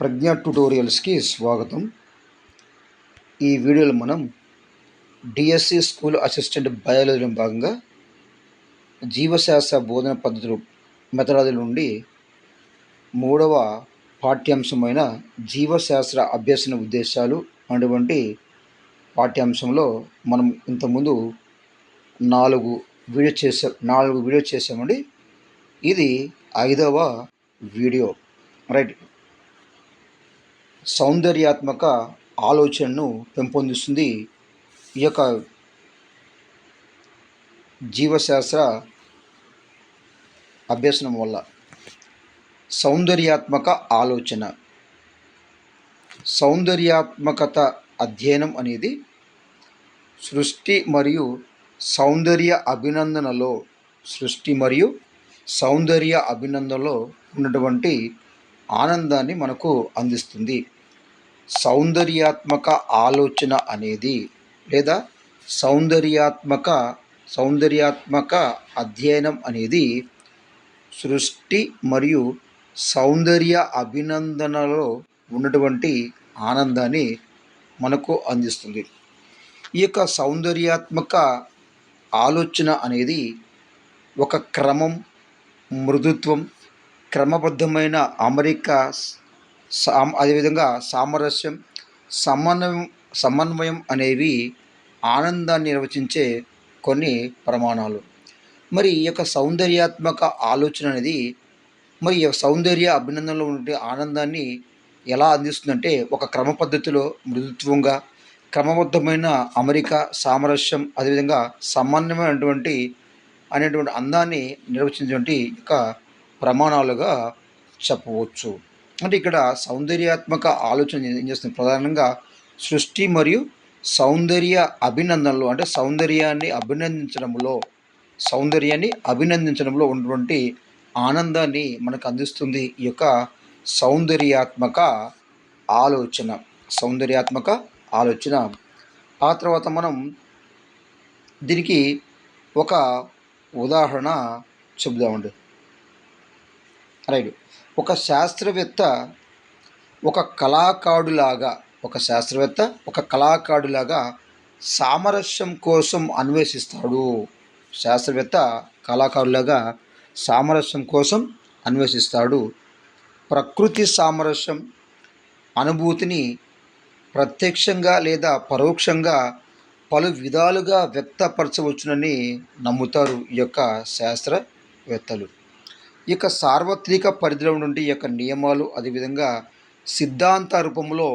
ప్రజ్ఞ ట్యుటోరియల్స్కి స్వాగతం. ఈ వీడియోలో మనం డిఎస్సి స్కూల్ అసిస్టెంట్ బయాలజీలో భాగంగా జీవశాస్త్ర బోధన పద్ధతులు మెథడాలజీ నుండి 3వ పాఠ్యాంశమైన జీవశాస్త్ర అభ్యసన ఉద్దేశాలు అటువంటి పాఠ్యాంశంలో మనం ఇంతకుముందు 4 వీడియో చేసామండి. ఇది 5వ వీడియో. రైట్. సౌందర్యాత్మక ఆలోచనను పెంపొందిస్తుంది ఈ యొక్క జీవశాస్త్ర అభ్యసనం వల్ల. సౌందర్యాత్మక ఆలోచన, సౌందర్యాత్మకత అధ్యయనం అనేది సృష్టి మరియు సౌందర్య అభినందనలో ఉన్నటువంటి ఆనందాన్ని మనకు అందిస్తుంది. సౌందర్యాత్మక ఆలోచన అనేది లేదా సౌందర్యాత్మక అధ్యయనం అనేది సృష్టి మరియు సౌందర్య అభినందనలో ఉన్నటువంటి ఆనందాన్ని మనకు అందిస్తుంది. ఈ యొక్క సౌందర్యాత్మక ఆలోచన అనేది ఒక క్రమం, మృదుత్వం, క్రమబద్ధమైన అమరిక, అదేవిధంగా సామరస్యం, సమన్వయం అనేవి ఆనందాన్ని నిర్వచించే కొన్ని ప్రమాణాలు. మరి ఈ యొక్క సౌందర్యాత్మక ఆలోచన అనేది మరి ఈ సౌందర్య అభినందనలో ఉండే ఆనందాన్ని ఎలా అందిస్తుందంటే ఒక క్రమ పద్ధతిలో మృదుత్వంగా, క్రమబద్ధమైన అమరిక, సామరస్యం, అదేవిధంగా సమన్వయమైనటువంటి అనేటువంటి అందాన్ని నిర్వచించేటువంటి యొక్క ప్రమాణాలుగా చెప్పవచ్చు. అంటే ఇక్కడ సౌందర్యాత్మక ఆలోచన ఏం చేస్తుంది? ప్రధానంగా సృష్టి మరియు సౌందర్య అభినందనలో, అంటే సౌందర్యాన్ని అభినందించడంలో ఉన్నటువంటి ఆనందాన్ని మనకు అందిస్తుంది ఈ యొక్క సౌందర్యాత్మక ఆలోచన. ఆ తర్వాత మనం దీనికి ఒక ఉదాహరణ చెబుదామండి. రైట్. ఒక శాస్త్రవేత్త ఒక కళాకారుడిలాగా సామరస్యం కోసం అన్వేషిస్తాడు. ప్రకృతి సామరస్యం అనుభూతిని ప్రత్యక్షంగా లేదా పరోక్షంగా పలు విధాలుగా వ్యక్తపరచవచ్చునని నమ్ముతారు ఈ యొక్క శాస్త్రవేత్తలు. ఈ యొక్క సార్వత్రిక పరిధిలో నుండి ఈ యొక్క నియమాలు, అదేవిధంగా సిద్ధాంత రూపంలో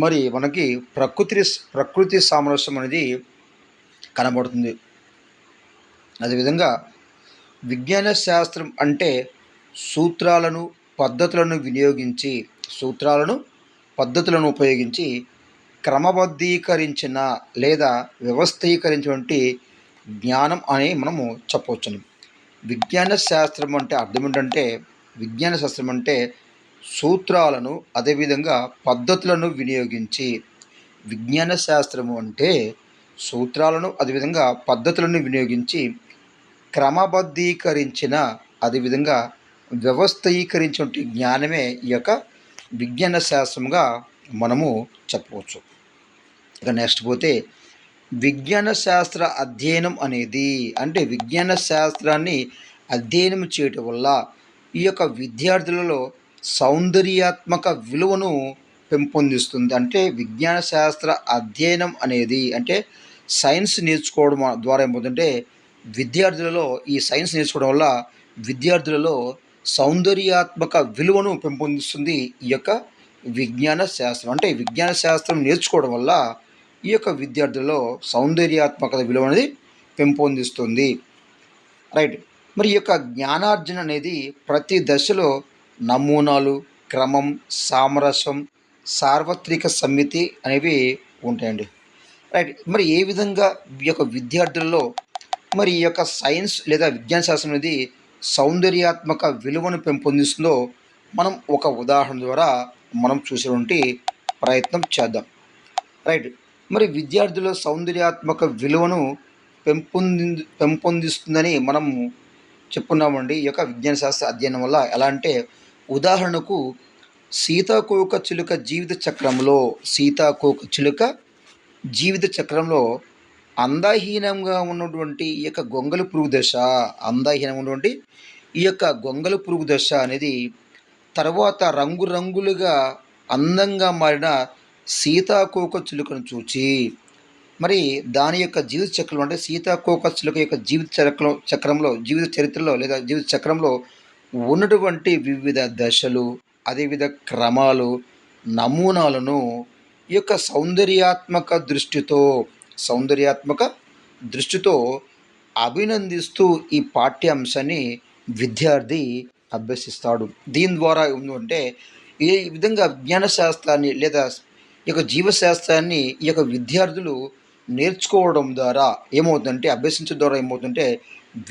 మరి మనకి ప్రకృతి సామరస్యం అనేది కనబడుతుంది. అదేవిధంగా విజ్ఞాన శాస్త్రం అంటే సూత్రాలను పద్ధతులను ఉపయోగించి క్రమబద్ధీకరించిన లేదా వ్యవస్థీకరించినటువంటి జ్ఞానం అని మనము చెప్పవచ్చును. విజ్ఞాన శాస్త్రం అంటే అర్థం ఏంటంటే, విజ్ఞాన శాస్త్రం అంటే సూత్రాలను అదేవిధంగా పద్ధతులను వినియోగించి, విజ్ఞాన శాస్త్రము అంటే సూత్రాలను అదేవిధంగా పద్ధతులను వినియోగించి క్రమబద్ధీకరించిన అదేవిధంగా వ్యవస్థీకరించిన జ్ఞానమే ఈ యొక్క విజ్ఞాన శాస్త్రంగా మనము చెప్పవచ్చు. ఇక నెక్స్ట్ పోతే విజ్ఞాన శాస్త్ర అధ్యయనం అనేది, అంటే విజ్ఞాన శాస్త్రాన్ని అధ్యయనం చేయటం వల్ల ఈ యొక్క విద్యార్థులలో సౌందర్యాత్మక విలువను పెంపొందిస్తుంది. అంటే విజ్ఞాన శాస్త్ర అధ్యయనం అనేది అంటే సైన్స్ నేర్చుకోవడం ద్వారా ఏమవుతుందంటే విద్యార్థులలో ఈ సైన్స్ నేర్చుకోవడం వల్ల విద్యార్థులలో సౌందర్యాత్మక విలువను పెంపొందిస్తుంది ఈ యొక్క విజ్ఞాన శాస్త్రం. అంటే విజ్ఞాన శాస్త్రం నేర్చుకోవడం వల్ల ఈ యొక్క విద్యార్థులలో సౌందర్యాత్మకత విలువ అనేది పెంపొందిస్తుంది. రైట్. మరి ఈ యొక్క జ్ఞానార్జన అనేది ప్రతి దశలో నమూనాలు, క్రమం, సామరస్యం, సార్వత్రిక సమ్మితి అనేవి ఉంటాయండి. రైట్. మరి ఏ విధంగా ఈ యొక్క విద్యార్థులలో మరి ఈ యొక్క సైన్స్ లేదా విజ్ఞాన శాస్త్రం అనేది సౌందర్యాత్మక విలువను పెంపొందిస్తుందో మనం ఒక ఉదాహరణ ద్వారా మనం చూసేటువంటి ప్రయత్నం చేద్దాం. రైట్. మరి విద్యార్థుల సౌందర్యాత్మక విలువను పెంపొందిస్తుందని మనం చెప్పుకున్నామండి ఈ యొక్క విజ్ఞాన శాస్త్ర అధ్యయనం వల్ల. ఎలా అంటే ఉదాహరణకు సీతాకోకచిలుక జీవిత చక్రంలో సీతాకోకచిలుక జీవిత చక్రంలో అందహీనంగా ఉన్నటువంటి ఈ యొక్క గొంగళి పురుగు దశ, అందహీనంగా ఉన్నటువంటి ఈ యొక్క గొంగళి పురుగు దశ అనేది తర్వాత రంగురంగులుగా అందంగా మారిన సీతాకోకచిలుకను చూచి, మరి దాని యొక్క జీవిత చక్రం అంటే సీతాకోకచిలుక యొక్క జీవిత చక్రంలో జీవిత చరిత్రలో లేదా జీవిత చక్రంలో ఉన్నటువంటి వివిధ దశలు, అదేవిధ క్రమాలు, నమూనాలను ఈ యొక్క సౌందర్యాత్మక దృష్టితో అభినందిస్తూ ఈ పాఠ్యాంశాన్ని విద్యార్థి అభ్యసిస్తాడు. దీని ద్వారా ఏమంటే ఏ విధంగా విజ్ఞాన శాస్త్రాన్ని లేదా ఈ యొక్క జీవశాస్త్రాన్ని ఈ యొక్క విద్యార్థులు నేర్చుకోవడం ద్వారా ఏమవుతుందంటే, అభ్యసించడం ద్వారా ఏమవుతుందంటే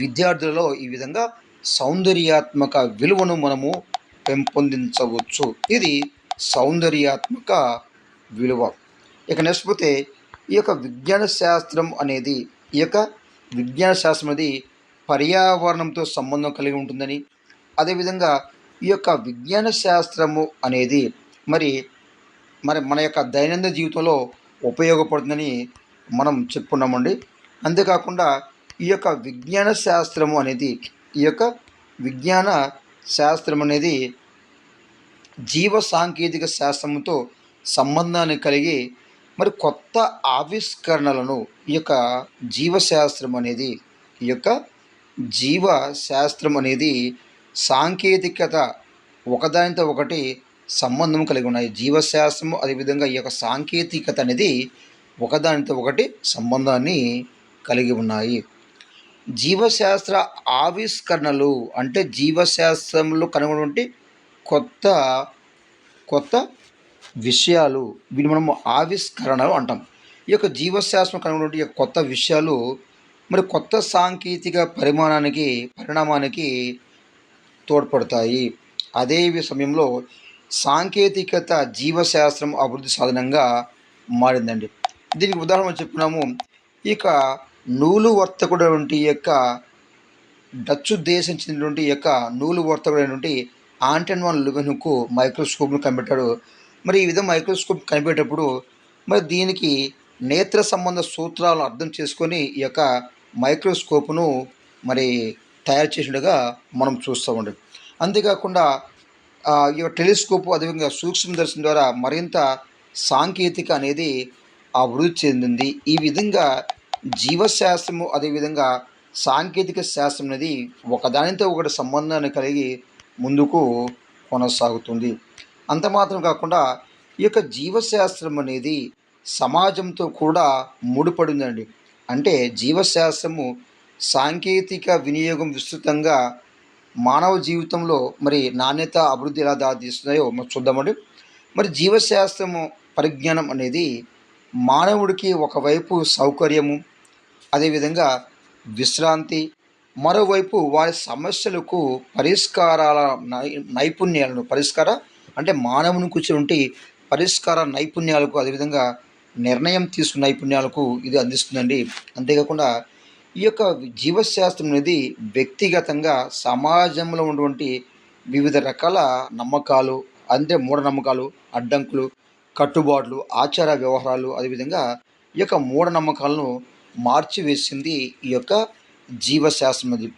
విద్యార్థులలో ఈ విధంగా సౌందర్యాత్మక విలువను మనము పెంపొందించవచ్చు. ఇది సౌందర్యాత్మక విలువ. ఇక నెక్స్ట్ పోతే ఈ యొక్క విజ్ఞాన శాస్త్రం అనేది పర్యావరణంతో సంబంధం కలిగి ఉంటుందని, అదేవిధంగా ఈ యొక్క విజ్ఞాన శాస్త్రము అనేది మరి మరి మన యొక్క దైనందిన జీవితంలో ఉపయోగపడుతుందని మనం చెప్పుకున్నామండి. అంతేకాకుండా ఈ యొక్క విజ్ఞాన శాస్త్రం అనేది జీవ సాంకేతిక శాస్త్రంతో సంబంధాన్ని కలిగి మరి కొత్త ఆవిష్కరణలను ఈ యొక్క జీవశాస్త్రం అనేది సాంకేతికత ఒకదానితో ఒకటి సంబంధం కలిగి ఉన్నాయి. జీవశాస్త్రము అదేవిధంగా ఈ యొక్క సాంకేతికత అనేది ఒకదానితో ఒకటి సంబంధాన్ని కలిగి ఉన్నాయి. జీవశాస్త్ర ఆవిష్కరణలు అంటే జీవశాస్త్రంలో కనుగొన్నటువంటి కొత్త కొత్త విషయాలు, వీటిని మనము ఆవిష్కరణలు అంటాం. ఈ యొక్క జీవశాస్త్రం కనుగొన్నటువంటి ఈ కొత్త విషయాలు మరి కొత్త సాంకేతిక పరిణామానికి తోడ్పడతాయి. అదే సమయంలో సాంకేతికత జీవశాస్త్రం అభివృద్ధి సాధనంగా మారిందండి. దీనికి ఉదాహరణ చెప్పుకున్నాము. ఇక నూలు వర్తకుడు వంటి యొక్క డచ్ దేశం చెందినటువంటి యొక్క నూలు వర్తకుడైనటువంటి ఆంటన్ వాన్ లువెన్హుక్ మైక్రోస్కోప్ను కనిపెట్టాడు. మరి ఈ విధంగా మైక్రోస్కోప్ కనిపెట్టేటప్పుడు మరి దీనికి నేత్ర సంబంధ సూత్రాలను అర్థం చేసుకొని ఈ యొక్క మైక్రోస్కోప్ను మరి తయారు చేసినట్టుగా మనం చూస్తామండి. అంతేకాకుండా ఈ టెలిస్కోప్ అదేవిధంగా సూక్ష్మదర్శనం ద్వారా మరింత సాంకేతిక అనేది అభివృద్ధి చెందింది. ఈ విధంగా జీవశాస్త్రము అదేవిధంగా సాంకేతిక శాస్త్రం అనేది ఒకదానితో ఒకటి సంబంధాన్ని కలిగి ముందుకు కొనసాగుతుంది. అంత మాత్రం కాకుండా ఈ యొక్క జీవశాస్త్రం అనేది సమాజంతో కూడా ముడిపడిందండి. అంటే జీవశాస్త్రము సాంకేతిక వినియోగం విస్తృతంగా మానవ జీవితంలో మరి నాణ్యత అభివృద్ధి ఎలా దారితీస్తున్నాయో మనం చూద్దామండి. మరి జీవశాస్త్రము పరిజ్ఞానం అనేది మానవుడికి ఒకవైపు సౌకర్యము, అదేవిధంగా విశ్రాంతి, మరోవైపు వారి సమస్యలకు పరిష్కారాల నైపుణ్యాలను అంటే మానవుని కూర్చుంటే పరిష్కార నైపుణ్యాలకు, అదేవిధంగా నిర్ణయం తీసుకున్న నైపుణ్యాలకు ఇది అందిస్తుందండి. అంతేకాకుండా ఈ యొక్క జీవశాస్త్రం అనేది వ్యక్తిగతంగా సమాజంలో ఉన్నటువంటి వివిధ రకాల నమ్మకాలు, అంటే మూఢనమ్మకాలు, అడ్డంకులు, కట్టుబాట్లు, ఆచార వ్యవహారాలు, అదేవిధంగా ఈ యొక్క మూఢనమ్మకాలను మార్చివేసింది ఈ యొక్క జీవశాస్త్రం అనేది.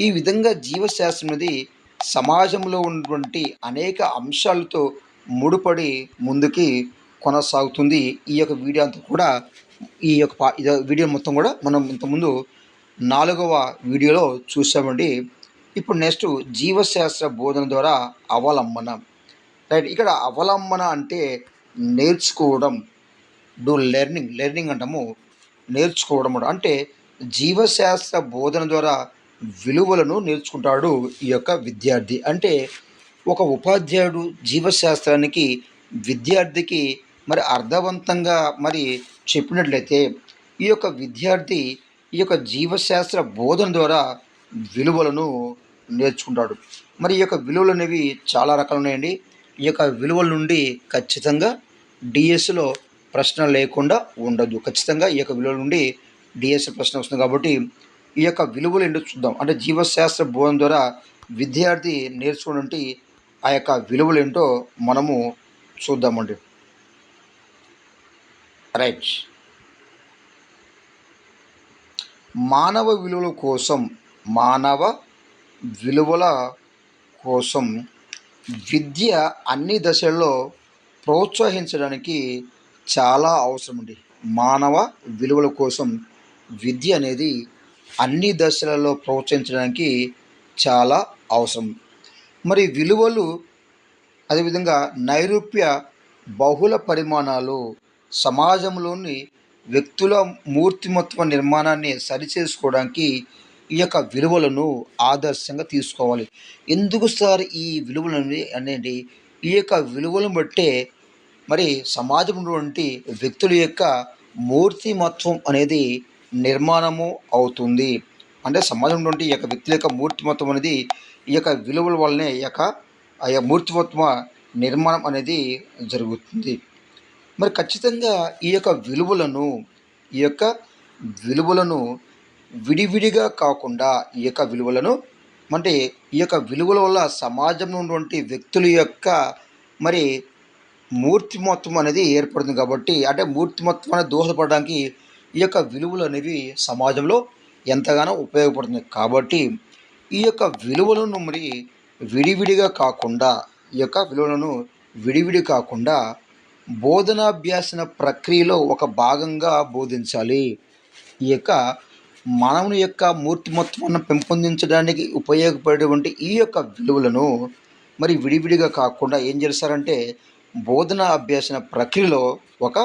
ఈ విధంగా జీవశాస్త్రం అనేది సమాజంలో ఉన్నటువంటి అనేక అంశాలతో ముడిపడి ముందుకి కొనసాగుతుంది. ఈ యొక్క వీడియో అంతా కూడా వీడియో మొత్తం కూడా మనం ఇంతకుముందు 4వ వీడియోలో చూసామండి. ఇప్పుడు నెక్స్ట్ జీవశాస్త్ర బోధన ద్వారా అవలంబన. రైట్, ఇక్కడ అవలంబన అంటే నేర్చుకోవడం, లెర్నింగ్ అంటాము. నేర్చుకోవడం అంటే జీవశాస్త్ర బోధన ద్వారా విలువలను నేర్చుకుంటాడు ఈ యొక్క విద్యార్థి. అంటే ఒక ఉపాధ్యాయుడు జీవశాస్త్రానికి విద్యార్థికి మరి అర్థవంతంగా మరి చెప్పినట్లయితే ఈ యొక్క విద్యార్థి ఈ యొక్క జీవశాస్త్ర బోధన ద్వారా విలువలను నేర్చుకుంటాడు. మరి ఈ యొక్క విలువలు అనేవి చాలా రకాలు ఉన్నాయండి. ఈ యొక్క విలువల నుండి ఖచ్చితంగా డిఎస్లో ప్రశ్న లేకుండా ఉండదు. ఖచ్చితంగా ఈ యొక్క విలువల నుండి డిఎస్ ప్రశ్న వస్తుంది. కాబట్టి ఈ యొక్క విలువలు ఏంటో చూద్దాం. అంటే జీవశాస్త్ర బోధన ద్వారా విద్యార్థి నేర్చుకున్నటువంటి ఆ యొక్క విలువలు ఏంటో మనము చూద్దామండి. రైట్. మానవ విలువల కోసం మానవ విలువల కోసం విద్య అన్ని దశల్లో ప్రోత్సహించడానికి చాలా అవసరం అండి. మానవ విలువల కోసం విద్య అనేది అన్ని దశలలో ప్రోత్సహించడానికి చాలా అవసరం. మరి విలువలు అదేవిధంగా నైరూప్య బహుళ పరిమాణాలు సమాజంలోని వ్యక్తుల మూర్తిమత్వ నిర్మాణాన్ని సరిచేసుకోవడానికి ఈ యొక్క విలువలను ఆదర్శంగా తీసుకోవాలి. ఎందుకు సార్ ఈ విలువలు అనేది ఈ యొక్క విలువలను బట్టే మరి సమాజంలో వ్యక్తుల యొక్క మూర్తిమత్వం అనేది నిర్మాణము అవుతుంది. అంటే సమాజంలో ఈ యొక్క వ్యక్తుల యొక్క మూర్తిమత్వం అనేది ఈ యొక్క విలువల వల్లనే ఆ యొక్క మూర్తిమత్వ నిర్మాణం అనేది జరుగుతుంది. మరి ఖచ్చితంగా ఈ యొక్క విలువలను విడివిడిగా కాకుండా ఈ యొక్క విలువలను అంటే ఈ యొక్క విలువల వల్ల సమాజంలో ఉన్నటువంటి వ్యక్తుల యొక్క మరి మూర్తిమత్వం అనేది ఏర్పడుతుంది. కాబట్టి అంటే మూర్తిమత్వాన్ని దోహదపడడానికి ఈ యొక్క విలువలు అనేవి సమాజంలో ఎంతగానో ఉపయోగపడుతుంది. కాబట్టి ఈ యొక్క విలువలను మరి విడివిడిగా కాకుండా విడివిడి కాకుండా బోధనాభ్యాసన ప్రక్రియలో ఒక భాగంగా బోధించాలి. ఈ యొక్క మానవుని యొక్క మూర్తిమత్వాన్ని పెంపొందించడానికి ఉపయోగపడేటువంటి ఈ యొక్క విలువలను మరి విడివిడిగా కాకుండా ఏం చేస్తారంటే బోధన అభ్యాసన ప్రక్రియలో ఒక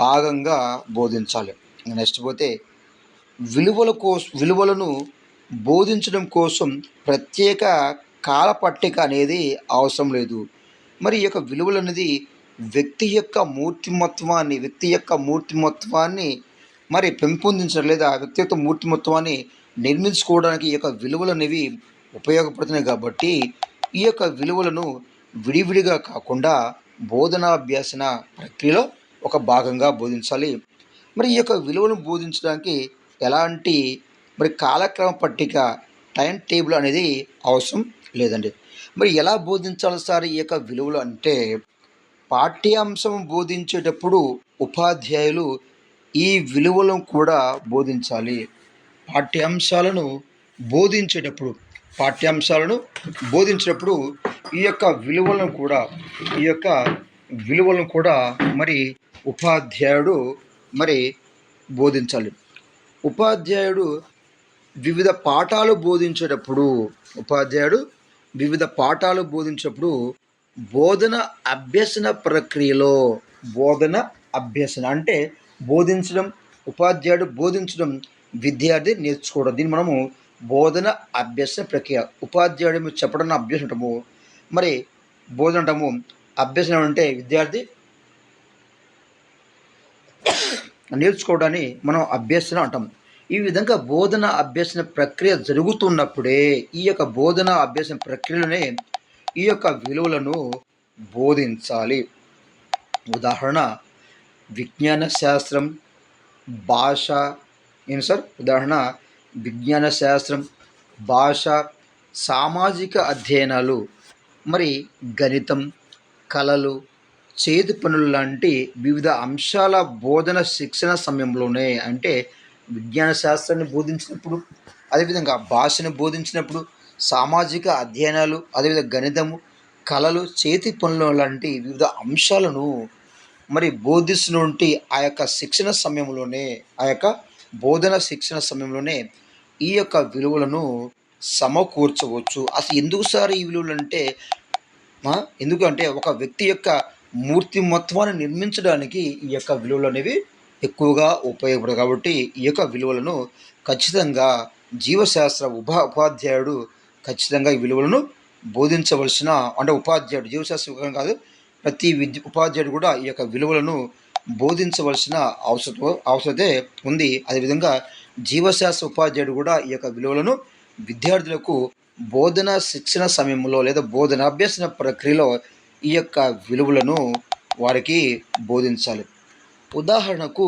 భాగంగా బోధించాలి. నెక్స్ట్ పోతే విలువలను బోధించడం కోసం ప్రత్యేక కాల పట్టిక అనేది అవసరం లేదు. మరి ఈ యొక్క విలువలు అనేది వ్యక్తి యొక్క మూర్తిమత్వాన్ని మరి పెంపొందించడం లేదా వ్యక్తి యొక్క మూర్తిమత్వాన్ని నిర్మించుకోవడానికి ఈ యొక్క విలువలు అనేవి ఉపయోగపడుతున్నాయి. కాబట్టి ఈ యొక్క విలువలను విడివిడిగా కాకుండా బోధనాభ్యాసన ప్రక్రియలో ఒక భాగంగా బోధించాలి. మరి ఈ యొక్క విలువలను బోధించడానికి ఎలాంటి మరి కాలక్రమ పట్టిక టైం టేబుల్ అనేది అవసరం లేదండి. మరి ఎలా బోధించాలి సార్ ఈ యొక్క విలువలు అంటే పాఠ్యాంశం బోధించేటప్పుడు ఉపాధ్యాయులు ఈ విలువలను కూడా బోధించాలి. పాఠ్యాంశాలను బోధించేటప్పుడు ఈ యొక్క విలువలను కూడా మరి ఉపాధ్యాయుడు మరి బోధించాలి. ఉపాధ్యాయుడు వివిధ పాఠాలు బోధించేటప్పుడు బోధన అభ్యసన ప్రక్రియలో అంటే ఉపాధ్యాయుడు బోధించడం విద్యార్థి నేర్చుకోవడం, దీన్ని మనము బోధన అభ్యసన ప్రక్రియ. ఉపాధ్యాయుడు మీరు చెప్పడం అభ్యసన అంటాము, మరి బోధన అంటాము. అభ్యసనం అంటే విద్యార్థి నేర్చుకోవడాన్ని మనం అభ్యసన అంటాం. ఈ విధంగా బోధన అభ్యసన ప్రక్రియ జరుగుతున్నప్పుడే ఈ యొక్క బోధన అభ్యసన ప్రక్రియలోనే ఈ యొక్క విలువలను బోధించాలి. ఉదాహరణ విజ్ఞాన శాస్త్రం, భాష భాష, సామాజిక అధ్యయనాలు, మరి గణితం, కళలు, చేతి పనులు లాంటి వివిధ అంశాల బోధన శిక్షణ సమయంలోనే అంటే విజ్ఞాన శాస్త్రాన్ని బోధించినప్పుడు, అదేవిధంగా భాషను బోధించినప్పుడు, సామాజిక అధ్యయనాలు, అదేవిధంగా గణితము, కళలు, చేతి పనులు లాంటి వివిధ అంశాలను మరి బోధిస్తున్నటువంటి ఆ యొక్క బోధన శిక్షణ సమయంలోనే ఈ యొక్క విలువలను సమకూర్చవచ్చు. అసలు ఎందుకు సార్ ఈ విలువలు అంటే ఎందుకంటే ఒక వ్యక్తి యొక్క మూర్తిమత్వాన్ని నిర్మించడానికి ఈ యొక్క విలువలు అనేవి ఎక్కువగా ఉపయోగపడతాయి. కాబట్టి ఈ యొక్క విలువలను ఖచ్చితంగా జీవశాస్త్ర ఉపాధ్యాయుడు ఖచ్చితంగా ఈ విలువలను బోధించవలసిన అంటే ఉపాధ్యాయుడు జీవశాస్త్రం కాదు, ప్రతి ఉపాధ్యాయుడు కూడా ఈ యొక్క విలువలను బోధించవలసిన అవసరతే ఉంది. అదేవిధంగా జీవశాస్త్ర ఉపాధ్యాయుడు కూడా ఈ యొక్క విలువలను విద్యార్థులకు బోధన శిక్షణ సమయంలో లేదా బోధనాభ్యసన ప్రక్రియలో ఈ యొక్క విలువలను వారికి బోధించాలి. ఉదాహరణకు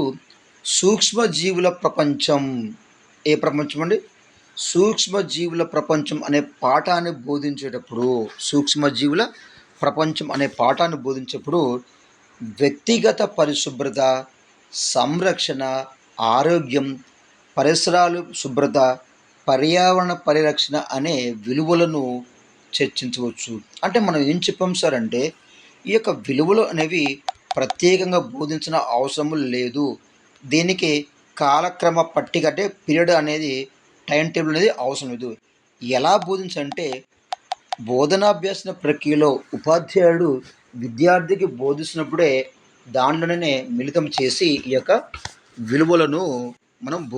సూక్ష్మజీవుల ప్రపంచం. ఏ ప్రపంచం అండి? సూక్ష్మజీవుల ప్రపంచం అనే పాఠాన్ని బోధించేటప్పుడు సూక్ష్మజీవుల ప్రపంచం అనే పాఠాన్ని బోధించేటప్పుడు వ్యక్తిగత పరిశుభ్రత, సంరక్షణ, ఆరోగ్యం, పరిసరాలు శుభ్రత, పర్యావరణ పరిరక్షణ అనే విలువలను చర్చించవచ్చు. అంటే మనం ఏం చెప్పాం సార్ అంటే ఈ యొక్క విలువలు అనేవి ప్రత్యేకంగా బోధించిన అవసరం లేదు. దీనికి కాలక్రమ పట్టిక అంటే పీరియడ్ అనేది టైం టేబుల్ అనేది అవసరం లేదు. ఎలా బోధించంటే బోధనాభ్యాసన ప్రక్రియలో ఉపాధ్యాయుడు విద్యార్థికి బోధిస్తున్నప్పుడే దాంట్లోనే మిళితం చేసి ఈ యొక్క విలువలను మనం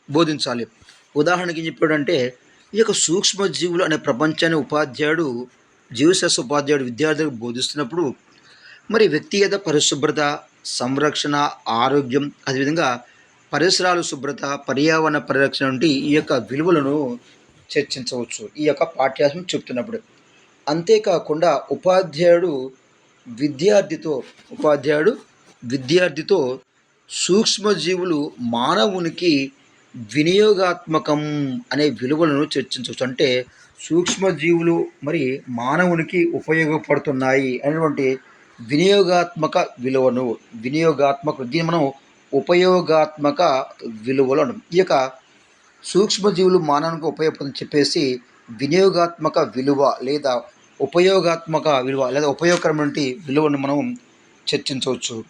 బోధించాలి. ఉదాహరణకి ఏం చెప్పాడంటే ఈ యొక్క సూక్ష్మజీవులు అనే ప్రపంచాన్ని ఉపాధ్యాయుడు జీవశాస్త్ర ఉపాధ్యాయుడు విద్యార్థులకు బోధిస్తున్నప్పుడు మరి వ్యక్తిగత పరిశుభ్రత, సంరక్షణ, ఆరోగ్యం, అదేవిధంగా పరిసరాలు శుభ్రత, పర్యావరణ పరిరక్షణ వంటి ఈ యొక్క విలువలను చర్చించవచ్చు ఈ యొక్క పాఠ్యాంశం చెప్తున్నప్పుడు. అంతేకాకుండా విద్యార్థితో ఉపాధ్యాయుడు విద్యార్థితో సూక్ష్మజీవులు మానవునికి వినియోగాత్మకం అనే విలువలను చర్చించవచ్చు. అంటే సూక్ష్మజీవులు మరి మానవునికి ఉపయోగపడుతున్నాయి అనేటువంటి దీన్ని మనం ఉపయోగాత్మక విలువలు అంటాం. ఈ యొక్క సూక్ష్మజీవులు మానవునికి ఉపయోగపడుతుందని చెప్పేసి వినియోగాత్మక విలువ లేదా ఉపయోగకరమైన విలువను మనం చర్చించవచ్చు.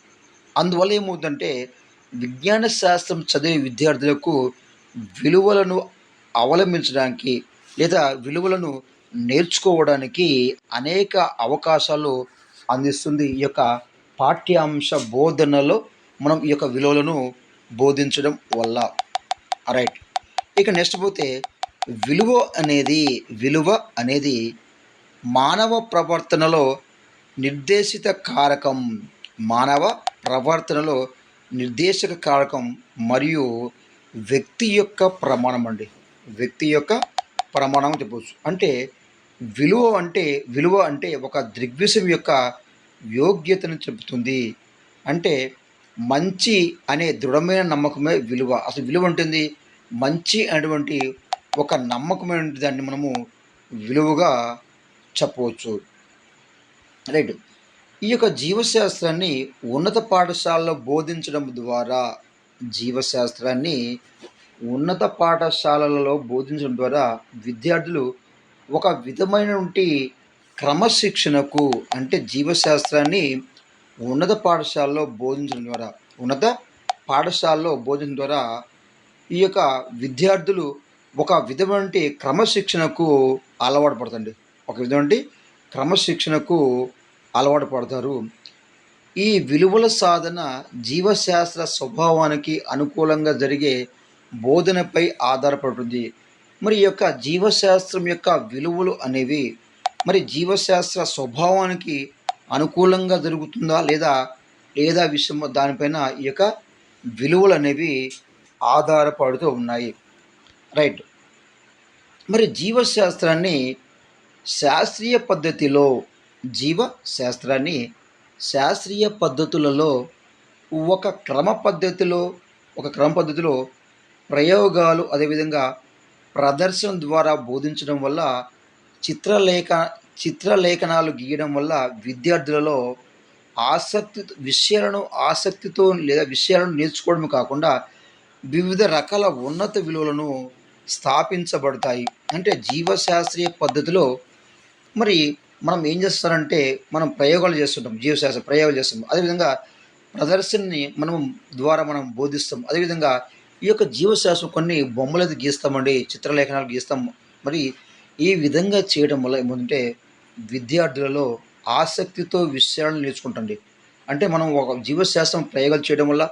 అందువల్ల ఏమవుతుందంటే విజ్ఞాన శాస్త్రం చదివే విద్యార్థులకు విలువలను అవలంబించడానికి లేదా విలువలను నేర్చుకోవడానికి అనేక అవకాశాలు అందిస్తుంది ఈ యొక్క పాఠ్యాంశ బోధనలో మనం ఈ యొక్క విలువలను బోధించడం వల్ల. రైట్. ఇక నెక్స్ట్ పోతే విలువ అనేది మానవ ప్రవర్తనలో నిర్దేశిత కారకం మరియు వ్యక్తి యొక్క ప్రమాణం చెప్పవచ్చు. అంటే విలువ అంటే ఒక దృగ్విషయం యొక్క యోగ్యతను చెబుతుంది. అంటే మంచి అనే దృఢమైన నమ్మకమే విలువ. అసలు విలువ ఉంటుంది మంచి అనేటువంటి ఒక నమ్మకమైన దాన్ని మనము విలువగా చెప్పవచ్చు. రైట్. ఈ యొక్క జీవశాస్త్రాన్ని ఉన్నత పాఠశాలలో బోధించడం ద్వారా విద్యార్థులు ఒక విధమైనటువంటి క్రమశిక్షణకు అంటే జీవశాస్త్రాన్ని ఉన్నత పాఠశాలలో బోధించడం ద్వారా ఈ యొక్క విద్యార్థులు ఒక విధమైన క్రమశిక్షణకు అలవాటు పడతారు. ఈ విలువల సాధన జీవశాస్త్ర స్వభావానికి అనుకూలంగా జరిగే బోధనపై ఆధారపడుతుంది. మరి ఈ యొక్క జీవశాస్త్రం యొక్క విలువలు అనేవి మరి జీవశాస్త్ర స్వభావానికి అనుకూలంగా జరుగుతుందా లేదా విషయం దానిపైన ఈ యొక్క విలువలు అనేవి ఆధారపడుతూ ఉన్నాయి. రైట్. మరి జీవశాస్త్రాన్ని శాస్త్రీయ పద్ధతులలో ఒక క్రమ పద్ధతిలో ప్రయోగాలు అదేవిధంగా ప్రదర్శన ద్వారా బోధించడం వల్ల చిత్రలేఖనాలు గీయడం వల్ల విద్యార్థులలో విషయాలను నేర్చుకోవడం కాకుండా వివిధ రకాల ఉన్నత విలువలను స్థాపించబడతాయి. అంటే జీవశాస్త్రీయ పద్ధతిలో మరి మనం ఏం చేస్తారంటే మనం ప్రయోగాలు చేస్తుంటాం, జీవశాస్త్ర ప్రయోగాలు చేస్తాం. అదేవిధంగా ప్రదర్శనని మనం బోధిస్తాం. అదేవిధంగా ఈ యొక్క జీవశాస్త్రం కొన్ని బొమ్మలది గీస్తామండి, చిత్రలేఖనాలు గీస్తాం. మరి ఈ విధంగా చేయడం వల్ల ఏమంటే విద్యార్థులలో ఆసక్తితో విషయాలను నేర్చుకుంటండి. అంటే మనం ఒక జీవశాస్త్రం ప్రయోగాలు చేయడం వల్ల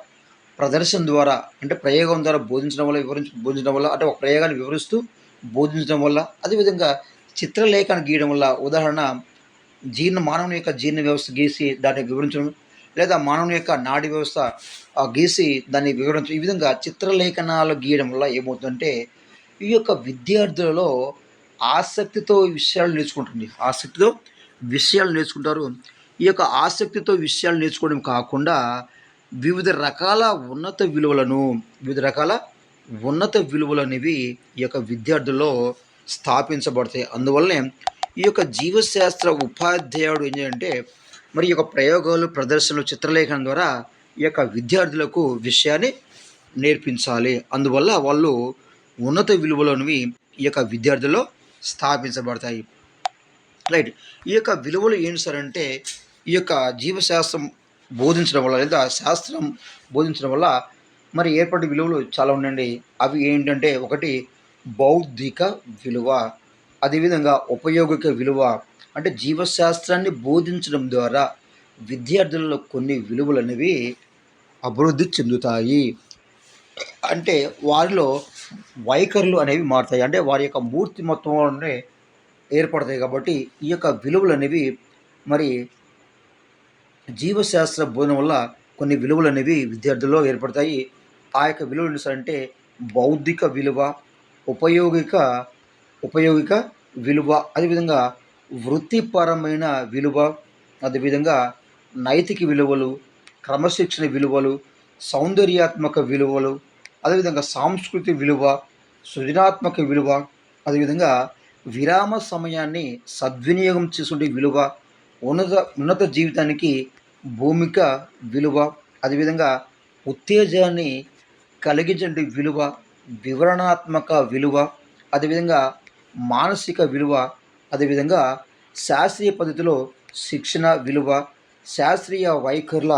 ప్రదర్శన ద్వారా అంటే ప్రయోగం ద్వారా బోధించడం వల్ల అంటే ఒక ప్రయోగాన్ని వివరిస్తూ బోధించడం వల్ల అదేవిధంగా చిత్రలేఖను గీయడం వల్ల ఉదాహరణ మానవుని యొక్క జీర్ణ వ్యవస్థ గీసి దాన్ని వివరించడం లేదా మానవుని యొక్క నాడీ వ్యవస్థ గీసి దాన్ని వివరించడం. ఈ విధంగా చిత్రలేఖనాలు గీయడం వల్ల ఏమవుతుందంటే ఈ యొక్క విద్యార్థులలో ఆసక్తితో విషయాలు నేర్చుకుంటారు. ఈ యొక్క ఆసక్తితో విషయాలు నేర్చుకోవడం కాకుండా వివిధ రకాల ఉన్నత విలువలనేవి ఈ యొక్క విద్యార్థుల్లో స్థాపించబడతాయి. అందువల్లనే ఈ యొక్క జీవశాస్త్ర ఉపాధ్యాయుడు ఏం చేయాలంటే మరి ఈ యొక్క ప్రయోగాలు, ప్రదర్శనలు, చిత్రలేఖనం ద్వారా ఈ యొక్క విద్యార్థులకు విషయాన్ని నేర్పించాలి. అందువల్ల వాళ్ళు ఉన్నత విలువలనేవి ఈ యొక్క విద్యార్థుల్లో స్థాపించబడతాయి. రైట్. ఈ యొక్క విలువలు ఏంటి సార్ అంటే ఈ యొక్క జీవశాస్త్రం బోధించడం వల్ల లేదా శాస్త్రం బోధించడం వల్ల మరి ఏర్పడే విలువలు చాలా ఉండండి. అవి ఏంటంటే ఒకటి బౌద్ధిక విలువ, అదేవిధంగా ఉపయోగిక విలువ. అంటే జీవశాస్త్రాన్ని బోధించడం ద్వారా విద్యార్థులలో కొన్ని విలువలు అనేవి అభివృద్ధి చెందుతాయి. అంటే వారిలో వైఖరులు అనేవి మారుతాయి. అంటే వారి యొక్క మూర్తిమత్వంలోనే ఏర్పడతాయి. కాబట్టి ఈ యొక్క విలువలు అనేవి మరి జీవశాస్త్ర బోధన వల్ల కొన్ని విలువలు అనేవి విద్యార్థుల్లో ఏర్పడతాయి. ఆ యొక్క విలువలు అంటే బౌద్ధిక విలువ, ఉపయోగిక ఉపయోగిక విలువ, అదేవిధంగా వృత్తిపరమైన విలువ, అదేవిధంగా నైతిక విలువలు, క్రమశిక్షణ విలువలు, సౌందర్యాత్మక విలువలు, అదేవిధంగా సాంస్కృతిక విలువ, సృజనాత్మక విలువ, అదేవిధంగా విరామ సమయాన్ని సద్వినియోగం చేసుకునే విలువ, ఉన్నత ఉన్నత జీవితానికి భూమిక విలువ, అదేవిధంగా ఉత్తేజాన్ని కలిగించే విలువ, వివరణాత్మక విలువ, అదేవిధంగా మానసిక విలువ, అదేవిధంగా శాస్త్రీయ పద్ధతిలో శిక్షణ విలువ, శాస్త్రీయ వైఖరుల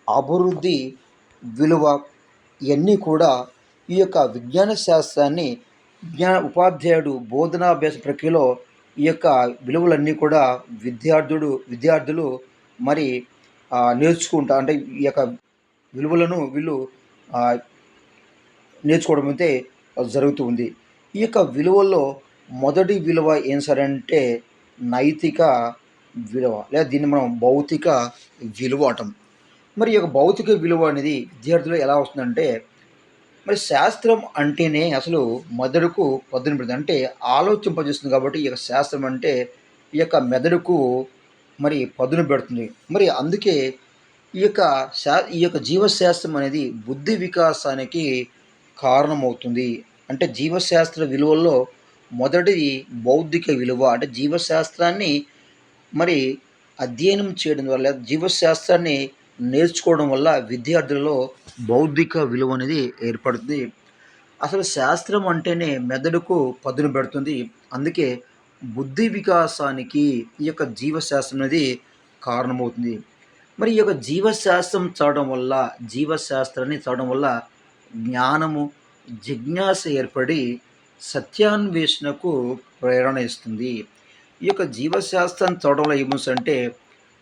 అభివృద్ధి విలువ, ఇవన్నీ కూడా ఈ యొక్క విజ్ఞాన శాస్త్రాన్ని విజ్ఞాన ఉపాధ్యాయుడు బోధనాభ్యాస ప్రక్రియలో ఈ యొక్క విలువలన్నీ కూడా విద్యార్థులు మరి నేర్చుకుంటా అంటే ఈ యొక్క విలువలను వీళ్ళు ఆ, నేర్చుకోవడం అయితే జరుగుతూ ఉంది. ఈ యొక్క విలువల్లో మొదటి విలువ ఏం సరే అంటే నైతిక విలువ, లేదా దీన్ని మనం భౌతిక విలువ అంటాం. మరి ఈ యొక్క భౌతిక విలువ అనేది విద్యార్థులు ఎలా వస్తుందంటే మరి శాస్త్రం అంటేనే అసలు మెదడుకు పదును పెడుతుంది. అంటే ఆలోచింపజేస్తుంది. కాబట్టి ఈ యొక్క శాస్త్రం అంటే ఈ యొక్క మెదడుకు మరి పదును పెడుతుంది. మరి అందుకే ఈ యొక్క జీవశాస్త్రం అనేది బుద్ధి వికాసానికి కారణమవుతుంది. అంటే జీవశాస్త్ర విలువల్లో మొదటిది బౌద్ధిక విలువ. అంటే జీవశాస్త్రాన్ని మరి అధ్యయనం చేయడం వల్ల, జీవశాస్త్రాన్ని నేర్చుకోవడం వల్ల విద్యార్థులలో బౌద్ధిక విలువ అనేది ఏర్పడుతుంది. అసలు శాస్త్రం అంటేనే మెదడుకు పదును పెడుతుంది. అందుకే బుద్ధి వికాసానికి ఈ యొక్క జీవశాస్త్రం అనేది కారణమవుతుంది. మరి ఈ యొక్క జీవశాస్త్రాన్ని చదవడం వల్ల జ్ఞానము, జిజ్ఞాస ఏర్పడి సత్యాన్వేషణకు ప్రేరణ ఇస్తుంది. ఈ యొక్క జీవశాస్త్రాన్ని చదవడంలో ఏమవుతుందంటే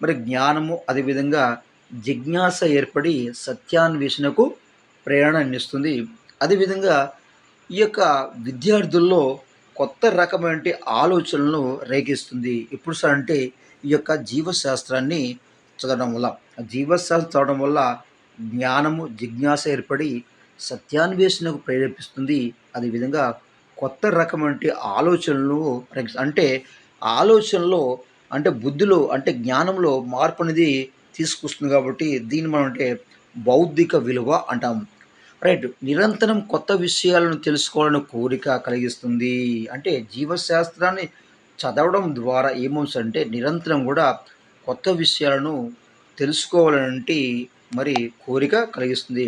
మరి జ్ఞానము, అదేవిధంగా జిజ్ఞాస ఏర్పడి సత్యాన్వేషణకు ప్రేరణనిస్తుంది. అదేవిధంగా ఈ యొక్క విద్యార్థుల్లో కొత్త రకమైన ఆలోచనలను రేగిస్తుంది. ఎప్పుడు సార్ అంటే ఈ యొక్క జీవశాస్త్రాన్ని చదవడం వల్ల. జీవశాస్త్రం చదవడం వల్ల జ్ఞానము, జిజ్ఞాస ఏర్పడి సత్యాన్వేషణకు ప్రేరేపిస్తుంది. అదేవిధంగా కొత్త రకమైన ఆలోచనలు అంటే ఆలోచనలో అంటే బుద్ధిలో అంటే జ్ఞానంలో మార్పు అనేది తీసుకొస్తుంది. కాబట్టి దీన్ని మనం అంటే బౌద్ధిక విలువ అంటాము. రైట్. నిరంతరం కొత్త విషయాలను తెలుసుకోవాలని కోరిక కలిగిస్తుంది. అంటే జీవశాస్త్రాన్ని చదవడం ద్వారా ఏమవుతుందంటే నిరంతరం కూడా కొత్త విషయాలను తెలుసుకోవాలంటే మరి కోరిక కలిగిస్తుంది.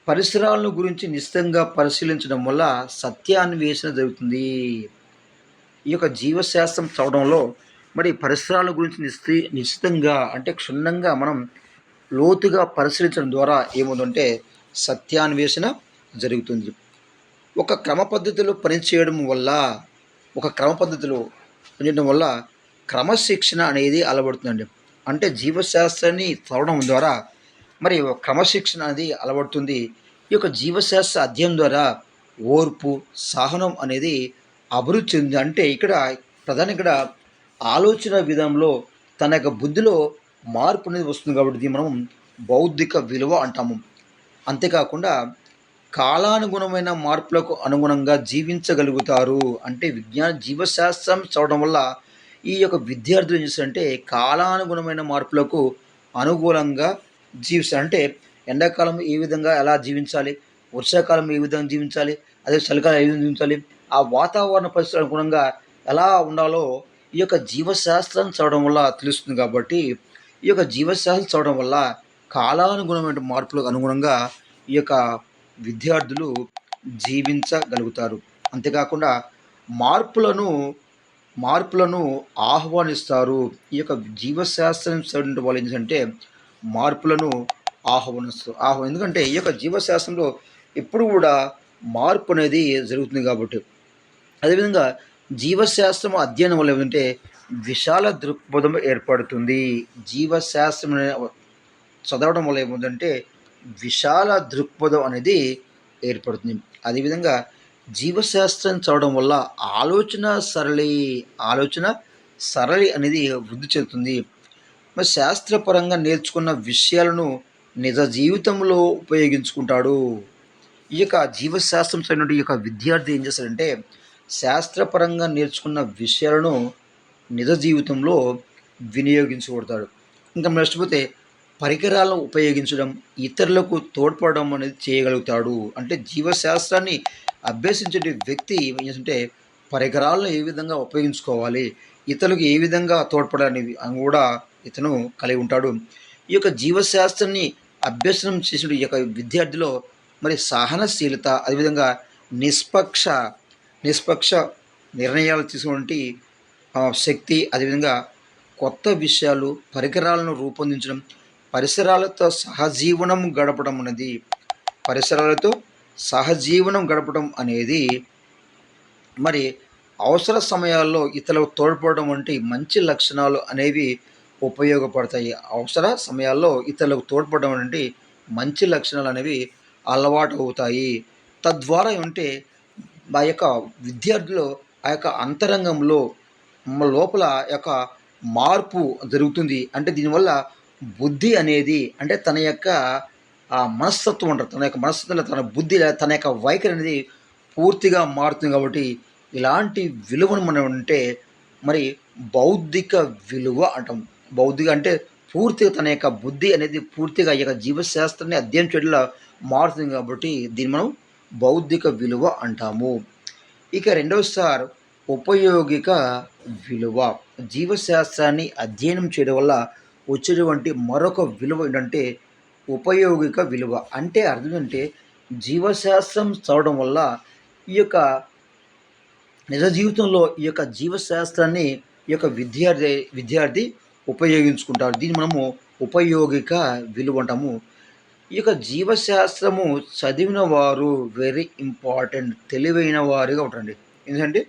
పరిసరాలను గురించి నిశితంగా పరిశీలించడం వల్ల సత్యాన్వేషణ జరుగుతుంది. ఈ యొక్క జీవశాస్త్రం చదవడంలో మరి పరిసరాల గురించి నిశ్చితంగా అంటే క్షుణ్ణంగా మనం లోతుగా పరిశీలించడం ద్వారా ఏముందంటే సత్యాన్వేషణ జరుగుతుంది. ఒక క్రమ పద్ధతిలో పనిచేయడం వల్ల క్రమశిక్షణ అనేది అలవడుతుందండి. అంటే జీవశాస్త్రాన్ని చదవడం ద్వారా మరి క్రమశిక్షణ అనేది అలవడుతుంది. ఈ యొక్క జీవశాస్త్ర అధ్యయనం ద్వారా ఓర్పు, సహనం అనేది అభివృద్ధి చెంది. అంటే ఇక్కడ ఆలోచన విధానంలో తన యొక్క బుద్ధిలో మార్పు అనేది వస్తుంది. కాబట్టి దీన్ని మనం బౌద్ధిక విలువ అంటాము. అంతేకాకుండా కాలానుగుణమైన మార్పులకు అనుగుణంగా జీవించగలుగుతారు. అంటే జీవశాస్త్రం చదవడం వల్ల ఈ యొక్క విద్యార్థులు ఏం చేస్తారంటే కాలానుగుణమైన మార్పులకు అనుకూలంగా జీవిస్తారు. అంటే ఎండాకాలం ఏ విధంగా ఎలా జీవించాలి, వర్షాకాలం ఏ విధంగా జీవించాలి, అదే చలికాలం ఏ విధంగా జీవించాలి, ఆ వాతావరణ పరిస్థితులకు అనుగుణంగా ఎలా ఉండాలో ఈ యొక్క జీవశాస్త్రం చదవడం వల్ల తెలుస్తుంది కాబట్టి, ఈ యొక్క జీవశాస్త్రం చదవడం వల్ల కాలానుగుణమైన మార్పులకు అనుగుణంగా ఈ యొక్క విద్యార్థులు జీవించగలుగుతారు. అంతేకాకుండా మార్పులను మార్పులను ఆహ్వానిస్తారు. ఈ యొక్క జీవశాస్త్రం చదివిన వాళ్ళు ఏంటంటే మార్పులను ఎందుకంటే ఈ యొక్క జీవశాస్త్రంలో ఎప్పుడు కూడా మార్పు అనేది జరుగుతుంది కాబట్టి. అదేవిధంగా జీవశాస్త్రం అధ్యయనం వల్ల ఏమంటే విశాల దృక్పథం ఏర్పడుతుంది. జీవశాస్త్రం చదవడం వల్ల ఏముందంటే విశాల దృక్పథం అనేది ఏర్పడుతుంది. అదేవిధంగా జీవశాస్త్రం చదవడం వల్ల ఆలోచన సరళి అనేది వృద్ధి చెందుతుంది. మరి శాస్త్రపరంగా నేర్చుకున్న విషయాలను నిజ జీవితంలో ఉపయోగించుకుంటాడు. ఈ యొక్క జీవశాస్త్రం చదివినటువంటి ఈ యొక్క విద్యార్థి ఏం చేస్తాడంటే శాస్త్రపరంగా నేర్చుకున్న విషయాలను నిజ జీవితంలో వినియోగించబడతాడు. ఇంకా నెక్స్ట్ పోతే పరికరాలను ఉపయోగించడం, ఇతరులకు తోడ్పడడం అనేది చేయగలుగుతాడు. అంటే జీవశాస్త్రాన్ని అభ్యసించే వ్యక్తి ఏంటంటే పరికరాలను ఏ విధంగా ఉపయోగించుకోవాలి, ఇతరులకు ఏ విధంగా తోడ్పడాలని కూడా ఇతను కలిగి ఉంటాడు. ఈ యొక్క జీవశాస్త్రాన్ని అభ్యసనం చేసిన ఈ యొక్క విద్యార్థిలో మరి సహనశీలత, అదేవిధంగా నిష్పక్ష నిష్పక్ష నిర్ణయాలు తీసుకున్నటువంటి శక్తి, అదేవిధంగా కొత్త విషయాలు, పరికరాలను రూపొందించడం, పరిసరాలతో సహజీవనం గడపడం అనేది మరి అవసర సమయాల్లో ఇతరులకు తోడ్పడడం వంటి మంచి లక్షణాలు అనేవి ఉపయోగపడతాయి. అవసర సమయాల్లో ఇతరులకు తోడ్పడడం వంటి మంచి లక్షణాలు అనేవి అలవాటు అవుతాయి. తద్వారా ఏమంటే ఆ యొక్క విద్యార్థులు ఆ యొక్క అంతరంగంలో లోపల యొక్క మార్పు జరుగుతుంది. అంటే దీనివల్ల బుద్ధి అనేది అంటే తన యొక్క మనస్తత్వం అంటారు, తన యొక్క మనస్తత్వంలో తన బుద్ధి, తన యొక్క వైఖరి అనేది పూర్తిగా మారుతుంది. కాబట్టి ఇలాంటి విలువను మనం అంటే మరి బౌద్ధిక విలువ అంటాం. బౌద్ధిక అంటే పూర్తిగా తన యొక్క బుద్ధి అనేది పూర్తిగా ఈ యొక్క జీవశాస్త్రాన్ని అధ్యయనం చేయడంలో మారుతుంది. కాబట్టి దీన్ని మనం బౌద్ధిక విలువ అంటాము. ఇక రెండవసారి ఉపయోగిక విలువ. జీవశాస్త్రాన్ని అధ్యయనం చేయడం వల్ల వచ్చేటువంటి మరొక విలువ ఏంటంటే ఉపయోగిక విలువ. అంటే అర్థం అంటే జీవశాస్త్రం చదవడం వల్ల ఈ యొక్క నిజ జీవితంలో ఈ యొక్క జీవశాస్త్రాన్ని ఈ యొక్క విద్యార్థి ఉపయోగించుకుంటారు. దీన్ని మనము ఉపయోగిక విలువ అంటాము. ఈ యొక్క జీవశాస్త్రము చదివిన వారు వెరీ ఇంపార్టెంట్, తెలివైన వారిగా ఉంటారండి. ఎందుకంటే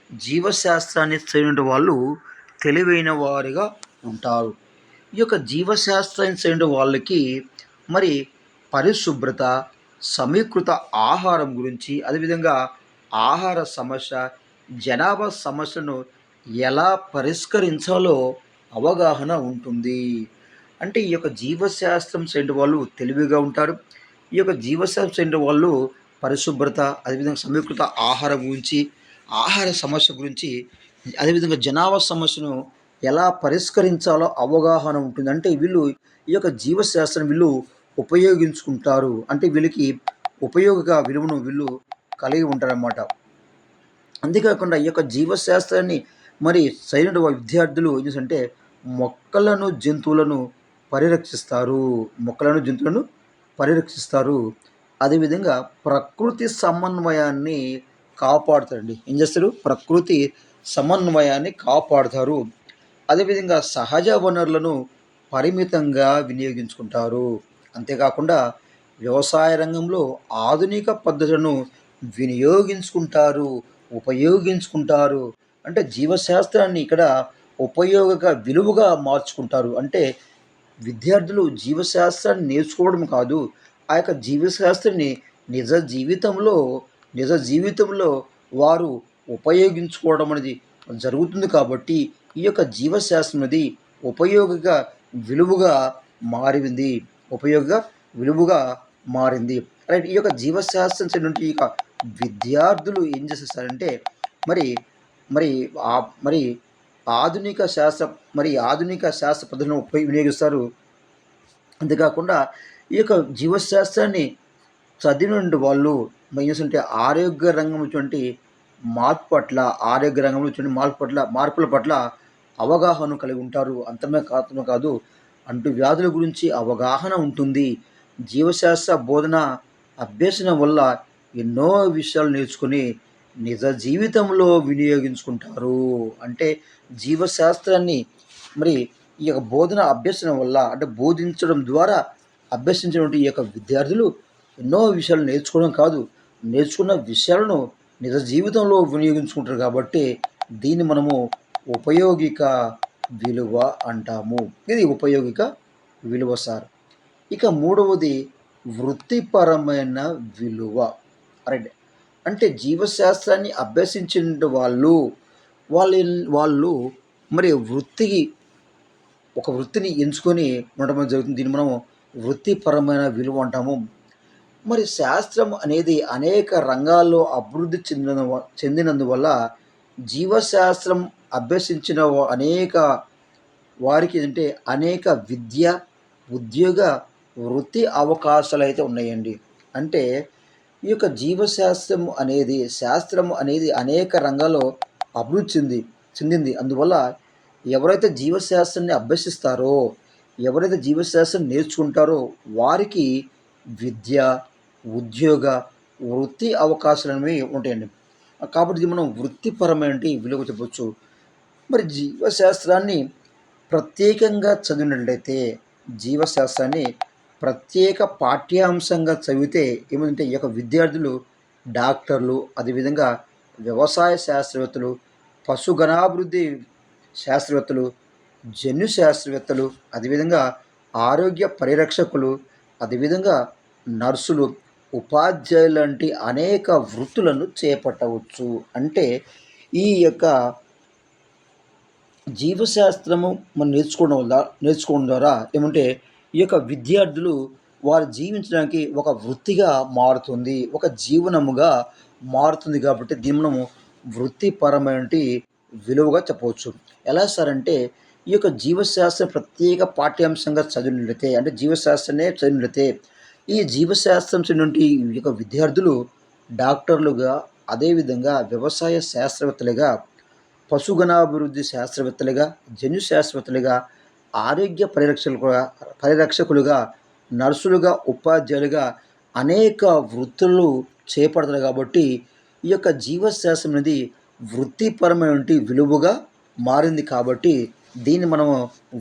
జీవశాస్త్రాన్ని చదివిన వాళ్ళు తెలివైన వారిగా ఉంటారు. ఈ యొక్క జీవశాస్త్రాన్ని చదివిన వాళ్ళకి మరి పరిశుభ్రత, సమీకృత ఆహారం గురించి, అదేవిధంగా ఆహార సమస్య, జనాభా సమస్యను ఎలా పరిష్కరించాలో అవగాహన ఉంటుంది. అంటే ఈ యొక్క జీవశాస్త్రం చదివిన వాళ్ళు తెలివిగా ఉంటారు. ఈ యొక్క జీవశాస్త్రం చదివిన వాళ్ళు పరిశుభ్రత, అదేవిధంగా సమీకృత ఆహారం గురించి, ఆహార సమస్య గురించి, అదేవిధంగా జనాభా సమస్యను ఎలా పరిష్కరించాలో అవగాహన ఉంటుంది. అంటే వీళ్ళు ఈ యొక్క జీవశాస్త్రం వీళ్ళు ఉపయోగించుకుంటారు. అంటే వీళ్ళకి ఉపయోగ విలువను వీళ్ళు కలిగి ఉంటారన్నమాట. అంతేకాకుండా ఈ యొక్క జీవశాస్త్రాన్ని మరి చదివిన విద్యార్థులు ఏం చేస్తారంటే మొక్కలను జంతువులను పరిరక్షిస్తారు. అదేవిధంగా ప్రకృతి సమన్వయాన్ని కాపాడుతారండి. ఏం చేస్తారు? ప్రకృతి సమన్వయాన్ని కాపాడుతారు. అదేవిధంగా సహజ వనరులను పరిమితంగా వినియోగించుకుంటారు. అంతేకాకుండా వ్యవసాయ రంగంలో ఆధునిక పద్ధతులను ఉపయోగించుకుంటారు. అంటే జీవశాస్త్రాన్ని ఇక్కడ ఉపయోగక విలువగా మార్చుకుంటారు. అంటే విద్యార్థులు జీవశాస్త్రాన్ని నేర్చుకోవడం కాదు, ఆ యొక్క జీవశాస్త్రాన్ని నిజ జీవితంలో వారు ఉపయోగించుకోవడం అనేది జరుగుతుంది. కాబట్టి ఈ యొక్క జీవశాస్త్రం అనేది ఉపయోగక విలువగా మారింది. రైట్. ఈ యొక్క జీవశాస్త్రం చదివినటువంటి ఈ యొక్క విద్యార్థులు ఏం చేసేస్తారంటే మరి మరి మరి ఆధునిక శాస్త్ర పద్ధతులను వినియోగిస్తారు. అంతేకాకుండా ఈ యొక్క జీవశాస్త్రాన్ని చదివినటువంటి వాళ్ళు ఏంటంటే ఆరోగ్య రంగం వంటి మార్పు పట్ల ఆరోగ్య రంగంలో చూడండి మార్పుల పట్ల అవగాహన కలిగి ఉంటారు. అంతమే కాదు అంటువ్యాధుల గురించి అవగాహన ఉంటుంది. జీవశాస్త్ర బోధన అభ్యసనం వల్ల ఎన్నో విషయాలు నేర్చుకొని నిజ జీవితంలో వినియోగించుకుంటారు. అంటే జీవశాస్త్రాన్ని మరి ఈ యొక్క బోధన అభ్యసనం వల్ల అంటే బోధించడం ద్వారా అభ్యసించినటువంటి ఈ యొక్క విద్యార్థులు ఎన్నో విషయాలు నేర్చుకోవడం కాదు, నేర్చుకున్న విషయాలను నిజ జీవితంలో వినియోగించుకుంటారు కాబట్టి దీన్ని మనము ఉపయోగిక విలువ అంటాము. ఇది ఉపయోగిక విలువ సార్. ఇక మూడవది వృత్తిపరమైన విలువ. రైట్. అంటే జీవశాస్త్రాన్ని అభ్యసించిన వాళ్ళు వాళ్ళు మరి ఒక వృత్తిని ఎంచుకొని ఉండడం జరుగుతుంది. దీన్ని మనం వృత్తిపరమైన విలువ అంటాము. మరి శాస్త్రం అనేది అనేక రంగాల్లో అభివృద్ధి చెందినందువల్ల జీవశాస్త్రం అభ్యసించిన అనేక వారికి అంటే అనేక విద్య, ఉద్యోగ, వృత్తి అవకాశాలు అయితే ఉన్నాయండి. అంటే ఈ యొక్క శాస్త్రం అనేది అనేక రంగాల్లో అభివృద్ధి చెందింది. అందువల్ల ఎవరైతే జీవశాస్త్రాన్ని అభ్యసిస్తారో, ఎవరైతే జీవశాస్త్రం నేర్చుకుంటారో వారికి విద్య, ఉద్యోగ, వృత్తి అవకాశాలనేవి ఉంటాయండి. కాబట్టి ఇది మనం వృత్తిపరమైన విలువ చెప్పొచ్చు. మరి జీవశాస్త్రాన్ని ప్రత్యేకంగా చదివినట్లయితే జీవశాస్త్రాన్ని ప్రత్యేక పాఠ్యాంశంగా చదివితే ఏమంటే ఈ యొక్క విద్యార్థులు డాక్టర్లు, అదేవిధంగా వ్యవసాయ శాస్త్రవేత్తలు, పశుగణాభివృద్ధి శాస్త్రవేత్తలు, జన్యు శాస్త్రవేత్తలు, అదేవిధంగా ఆరోగ్య పరిరక్షకులు, అదేవిధంగా నర్సులు, ఉపాధ్యాయులు లాంటి అనేక వృత్తులను చేపట్టవచ్చు. అంటే ఈ యొక్క జీవశాస్త్రము మనం నేర్చుకోవడం ద్వారా ఏమంటే ఈ యొక్క విద్యార్థులు వారు జీవించడానికి ఒక వృత్తిగా మారుతుంది, ఒక జీవనముగా మారుతుంది. కాబట్టి దీన్ని మనము వృత్తిపరమైన విలువగా చెప్పవచ్చు. ఎలా సార్ అంటే ఈ యొక్క జీవశాస్త్ర ప్రత్యేక పాఠ్యాంశంగా చదివినట్లయితే అంటే జీవశాస్త్రమే చదివినట్లయితే ఈ జీవశాస్త్రం చదివినటువంటి ఈ యొక్క విద్యార్థులు డాక్టర్లుగా, అదేవిధంగా వ్యవసాయ శాస్త్రవేత్తలుగా, పశుగణాభివృద్ధి శాస్త్రవేత్తలుగా, జన్యు శాస్త్రవేత్తలుగా, ఆరోగ్య పరిరక్షకులుగా, నర్సులుగా, ఉపాధ్యాయులుగా అనేక వృత్తులు చేపడతారు. కాబట్టి ఈ యొక్క జీవశాస్త్రం అనేది వృత్తిపరమైన విలువగా మారింది. కాబట్టి దీన్ని మనం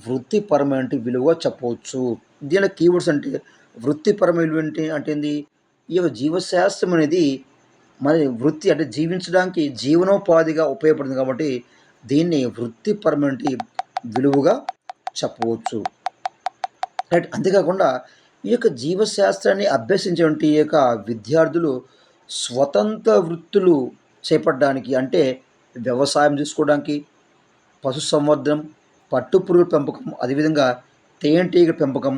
వృత్తిపరమైన విలువగా చెప్పవచ్చు. దీనిలో కీవర్డ్స్ అంటే వృత్తిపరమైన విలువ అంటే ఏంది? ఈ యొక్క జీవశాస్త్రం అనేది మరి వృత్తి అంటే జీవించడానికి జీవనోపాధిగా ఉపయోగపడుతుంది. కాబట్టి దీన్ని వృత్తిపరమైన విలువగా చెప్పవచ్చు. రైట్. అంతేకాకుండా ఈ యొక్క జీవశాస్త్రాన్ని అభ్యసించేటువంటి ఈ యొక్క విద్యార్థులు స్వతంత్ర వృత్తులు చేపట్టడానికి అంటే వ్యవసాయం చేసుకోవడానికి, పశుసంవర్ధనం, పట్టుపురుగుల పెంపకం, అదేవిధంగా తేనెటీగ పెంపకం,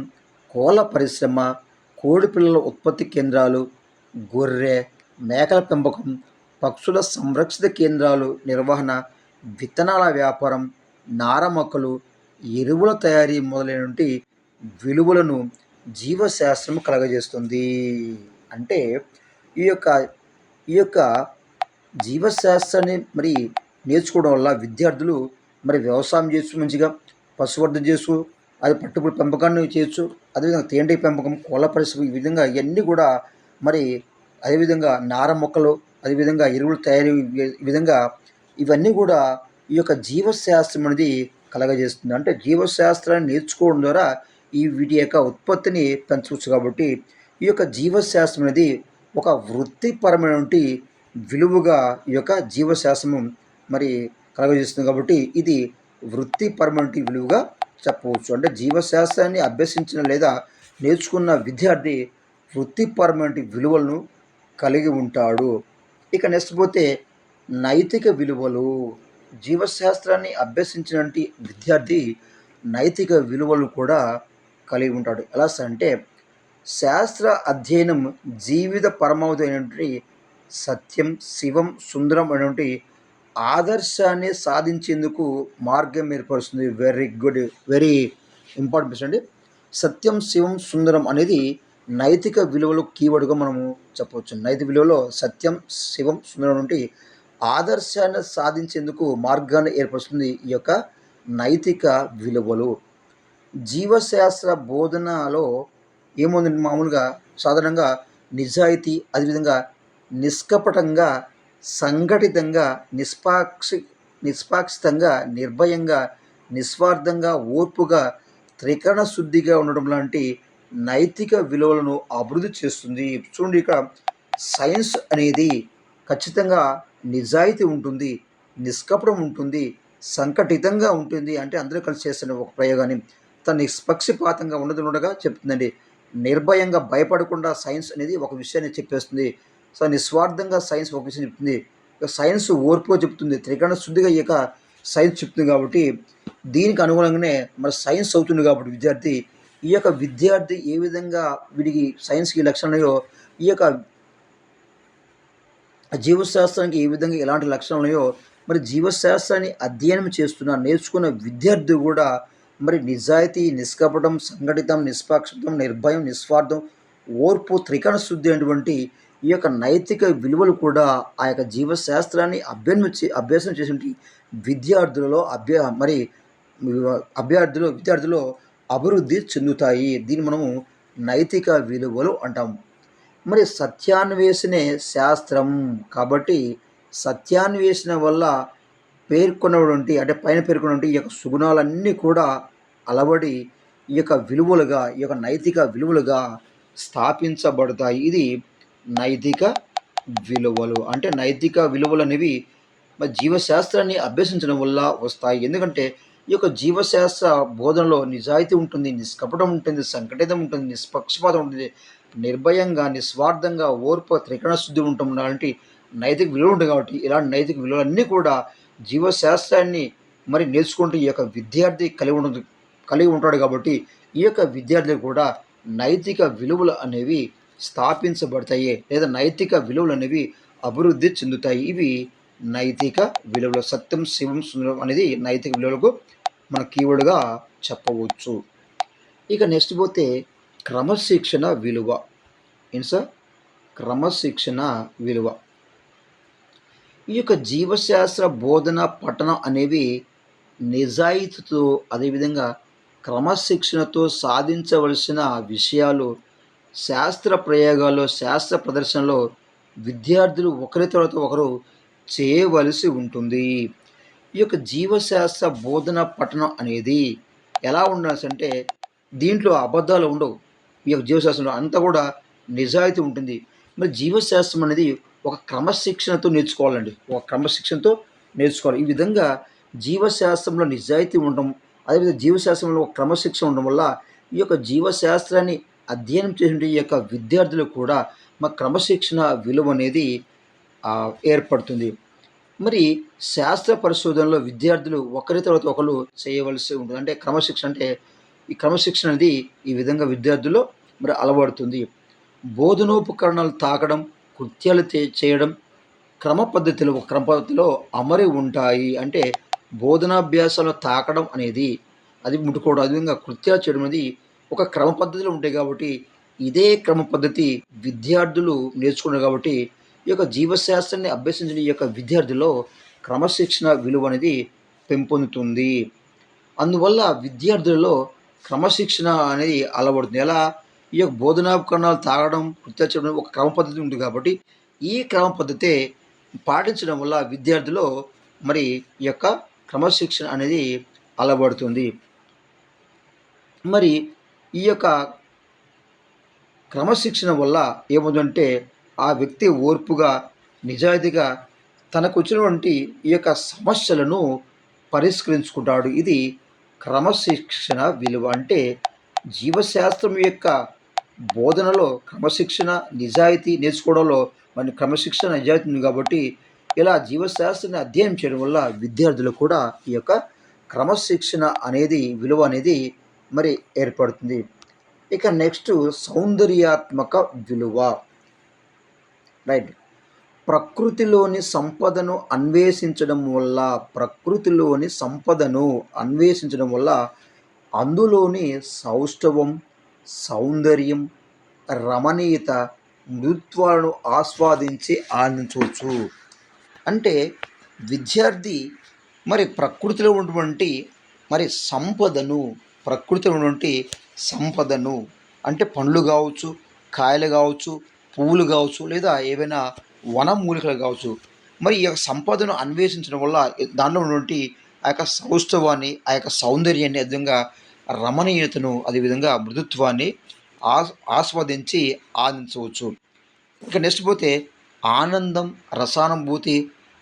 కోళ్ళ పరిశ్రమ, కోడి పిల్లల ఉత్పత్తి కేంద్రాలు, గొర్రె, మేకల పెంపకం, పక్షుల సంరక్షిత కేంద్రాలు నిర్వహణ, విత్తనాల వ్యాపారం, నార మొక్కలు, ఎరువుల తయారీ మొదలైనటువంటి విలువలను జీవశాస్త్రం కలగజేస్తుంది. అంటే ఈ యొక్క ఈ యొక్క జీవశాస్త్రాన్ని మరి నేర్చుకోవడం వల్ల విద్యార్థులు మరి వ్యవసాయం చేయొచ్చు, మంచిగా పశువర్ధన చేయొచ్చు, అది పట్టుపురుగుల పెంపకాన్ని చేయొచ్చు, అదేవిధంగా తేనెటీగ పెంపకం, కోళ్ళ పరిశ్రమ, ఈ విధంగా ఇవన్నీ కూడా మరి అదేవిధంగా నార మొక్కలు, అదేవిధంగా ఎరువుల తయారీ, ఈ విధంగా ఇవన్నీ కూడా ఈ యొక్క జీవశాస్త్రం అనేది కలగజేస్తుంది. అంటే జీవశాస్త్రాన్ని నేర్చుకోవడం ద్వారా వీటి యొక్క ఉత్పత్తిని పెంచవచ్చు. కాబట్టి ఈ యొక్క జీవశాస్త్రం అనేది ఒక వృత్తిపరమైనటువంటి విలువగా ఈ యొక్క జీవశాస్త్రం మరి కలగజేస్తుంది. కాబట్టి ఇది వృత్తిపరమైన విలువగా చెప్పవచ్చు. అంటే జీవశాస్త్రాన్ని అభ్యసించిన లేదా నేర్చుకున్న విద్యార్థి వృత్తిపరమైన విలువలను కలిగి ఉంటాడు. ఇక నెక్స్ట్ పోతే నైతిక విలువలు. జీవశాస్త్రాన్ని అభ్యసించినటువంటి విద్యార్థి నైతిక విలువలు కూడా కలిగి ఉంటాడు. ఎలా అంటే శాస్త్ర అధ్యయనం జీవిత పరమావధి అయినటువంటి సత్యం, శివం, సుందరం అనేటువంటి ఆదర్శాన్ని సాధించేందుకు మార్గం ఏర్పరుస్తుంది. వెరీ గుడ్, వెరీ ఇంపార్టెంట్ అండి. సత్యం, శివం, సుందరం అనేది నైతిక విలువలు కీవర్డ్గా మనము చెప్పవచ్చు. నైతిక విలువలో సత్యం, శివం, సుందరం నుండి ఆదర్శాన్ని సాధించేందుకు మార్గాన్ని ఏర్పరుస్తుంది ఈ యొక్క నైతిక విలువలు. జీవశాస్త్ర బోధనలో ఏముందంటే మామూలుగా సాధారణంగా నిజాయితీ, అదేవిధంగా నిష్కపటంగా, సంఘటితంగా, నిష్పాక్షితంగా, నిర్భయంగా, నిస్వార్థంగా, ఓర్పుగా, త్రికరణ శుద్ధిగా ఉండడం లాంటి నైతిక విలువలను అభివృద్ధి చేస్తుంది. చూడండి, ఇక్కడ సైన్స్ అనేది ఖచ్చితంగా నిజాయితీ ఉంటుంది, నిష్కపటం ఉంటుంది, సంఘటితంగా ఉంటుంది. అంటే అందరూ కలిసి చేస్తున్న ఒక ప్రయోగాన్ని తను నిష్పక్షపాతంగా ఉండగా చెప్తుందండి. నిర్భయంగా భయపడకుండా సైన్స్ అనేది ఒక విషయాన్ని చెప్పేస్తుంది. సో నిస్వార్థంగా సైన్స్ ఒక విషయం చెప్తుంది. సైన్స్ ఓర్పుగా చెప్తుంది, త్రికరణ శుద్ధిగా ఈ యొక్క సైన్స్ చెప్తుంది. కాబట్టి దీనికి అనుగుణంగానే మరి సైన్స్ అవుతుంది. కాబట్టి ఈ యొక్క విద్యార్థి ఏ విధంగా వీడికి సైన్స్కి లక్షణాలు, ఈ యొక్క జీవశాస్త్రానికి ఏ విధంగా ఎలాంటి లక్షణాలు ఉన్నాయో, మరి జీవశాస్త్రాన్ని అధ్యయనం చేస్తున్న నేర్చుకున్న విద్యార్థి కూడా మరి నిజాయితీ, నిష్కపటం, సంఘటితం, నిష్పాక్షితం, నిర్భయం, నిస్వార్థం, ఓర్పు, త్రికరణ శుద్ధి అనేటువంటి ఈ యొక్క నైతిక విలువలు కూడా ఆ యొక్క జీవశాస్త్రాన్ని అభ్యాసం చేసిన విద్యార్థులలో విద్యార్థులు అభివృద్ధి చెందుతాయి. దీన్ని మనము నైతిక విలువలు అంటాము. మరి సత్యాన్వేషణే శాస్త్రం. కాబట్టి సత్యాన్వేషణ వల్ల పేర్కొన్నటువంటి అంటే పైన పేర్కొన్నటువంటి ఈ యొక్క సుగుణాలన్నీ కూడా అలవడి ఈ యొక్క విలువలుగా, ఈ యొక్క నైతిక విలువలుగా స్థాపించబడతాయి. ఇది నైతిక విలువలు. అంటే నైతిక విలువలు అనేవి మరి జీవశాస్త్రాన్ని అభ్యసించడం వల్ల వస్తాయి. ఎందుకంటే ఈ యొక్క జీవశాస్త్ర బోధనలో నిజాయితీ ఉంటుంది, నిష్కపటం ఉంటుంది, సంఘటితం ఉంటుంది, నిష్పక్షపాతం ఉంటుంది, నిర్భయంగా, నిస్వార్థంగా, ఓర్పు, త్రికరణ శుద్ధి ఉంటాం లాంటి నైతిక విలువలు ఉంటాయి. కాబట్టి ఇలాంటి నైతిక విలువలన్నీ కూడా జీవశాస్త్రాన్ని మరి నేర్చుకుంటూ ఈ యొక్క విద్యార్థి కలిగి ఉంటాడు. కాబట్టి ఈ యొక్క విద్యార్థులు కూడా నైతిక విలువలు అనేవి స్థాపించబడతాయి, లేదా నైతిక విలువలు అనేవి అభివృద్ధి చెందుతాయి. ఇవి నైతిక విలువలు. సత్యం, శివం, సుందరం అనేది నైతిక విలువలకు మన కీవర్డ్గా చెప్పవచ్చు. ఇక నెక్స్ట్ పోతే క్రమశిక్షణ విలువ. ఏంటి సార్? క్రమశిక్షణ విలువ. ఈ యొక్క జీవశాస్త్ర బోధన, పఠనం అనేవి నిజాయితీతో, అదేవిధంగా క్రమశిక్షణతో సాధించవలసిన విషయాలు. శాస్త్ర ప్రయోగాల్లో, శాస్త్ర ప్రదర్శనలో విద్యార్థులు ఒకరి తర్వాత ఒకరు చేయవలసి ఉంటుంది. ఈ యొక్క జీవశాస్త్ర బోధన, పఠనం అనేది ఎలా ఉండాల్సి అంటే దీంట్లో అబద్ధాలు ఉండవు. ఈ యొక్క జీవశాస్త్రంలో అంతా కూడా నిజాయితీ ఉంటుంది. మరి జీవశాస్త్రం అనేది ఒక క్రమశిక్షణతో నేర్చుకోవాలండి, ఒక క్రమశిక్షణతో నేర్చుకోవాలి. ఈ విధంగా జీవశాస్త్రంలో నిజాయితీ ఉండడం, అదేవిధంగా జీవశాస్త్రంలో ఒక క్రమశిక్షణ ఉండడం వల్ల ఈ యొక్క జీవశాస్త్రాన్ని అధ్యయనం చేసిన ఈ యొక్క విద్యార్థులు కూడా మా క్రమశిక్షణ విలువ అనేది ఏర్పడుతుంది. మరి శాస్త్ర పరిశోధనలో విద్యార్థులు ఒకరి తర్వాత ఒకరు చేయవలసి ఉంటుంది. అంటే క్రమశిక్షణ అంటే ఈ క్రమశిక్షణ అనేది ఈ విధంగా విద్యార్థుల్లో మరి అలవడుతుంది. బోధనోపకరణాలు తాకడం, కృత్యాలు చేయడం క్రమ పద్ధతిలో అమరి ఉంటాయి. అంటే బోధనాభ్యాసాలను తాకడం అనేది, అది ముట్టుకోవడం, అదేవిధంగా కృత్యాలు చేయడం అనేది ఒక క్రమ పద్ధతిలో ఉంటాయి. కాబట్టి ఇదే క్రమ పద్ధతి విద్యార్థులు నేర్చుకున్నారు. కాబట్టి ఈ యొక్క జీవశాస్త్రాన్ని అభ్యసించిన ఈ యొక్క విద్యార్థుల్లో క్రమశిక్షణ విలువ అనేది పెంపొందుతుంది. అందువల్ల విద్యార్థులలో క్రమశిక్షణ అనేది అలవడుతుంది. ఎలా? ఈ యొక్క బోధనాపకరణాలు తాగడం, కృత్యాలు చేయడం ఒక క్రమ పద్ధతి ఉంటుంది. కాబట్టి ఈ క్రమ పద్ధతే పాటించడం వల్ల విద్యార్థులు మరి ఈ యొక్క క్రమశిక్షణ అనేది అలవడుతుంది. మరి ఈ యొక్క క్రమశిక్షణ వల్ల ఏమవుతుందంటే ఆ వ్యక్తి ఓర్పుగా, నిజాయితీగా తనకు వచ్చినటువంటి ఈ యొక్క సమస్యలను పరిష్కరించుకుంటాడు. ఇది క్రమశిక్షణ విలువ. అంటే జీవశాస్త్రం యొక్క బోధనలో క్రమశిక్షణ, నిజాయితీ నేర్చుకోవడంలో మన క్రమశిక్షణ, నిజాయితీ ఉంది. కాబట్టి ఇలా జీవశాస్త్రాన్ని అధ్యయనం చేయడం వల్ల విద్యార్థులు కూడా ఈ యొక్క క్రమశిక్షణ అనేది విలువ అనేది మరి ఏర్పడుతుంది. ఇక నెక్స్ట్ సౌందర్యాత్మక విలువ. రైట్. ప్రకృతిలోని సంపదను అన్వేషించడం వల్ల అందులోని సౌష్ఠవం, సౌందర్యం, రమణీయత, మృదుత్వాలను ఆస్వాదించి ఆనందించవచ్చు. అంటే విద్యార్థి మరి ప్రకృతిలో ఉన్నటువంటి మరి సంపదను, ప్రకృతిలో ఉన్నటువంటి సంపదను అంటే పండ్లు కావచ్చు, కాయలు కావచ్చు, పువ్వులు కావచ్చు, లేదా ఏవైనా వనమూలికలు కావచ్చు, మరి ఈ యొక్క సంపదను అన్వేషించడం వల్ల దానిలో ఉన్నటువంటి ఆ యొక్క సౌష్ఠవాన్ని, ఆ యొక్క సౌందర్యాన్ని, అదేవిధంగా రమణీయతను, అదేవిధంగా మృదుత్వాన్ని ఆస్వాదించి ఆనందించవచ్చు. ఇక నెక్స్ట్ పోతే ఆనందం, రసానుభూతి,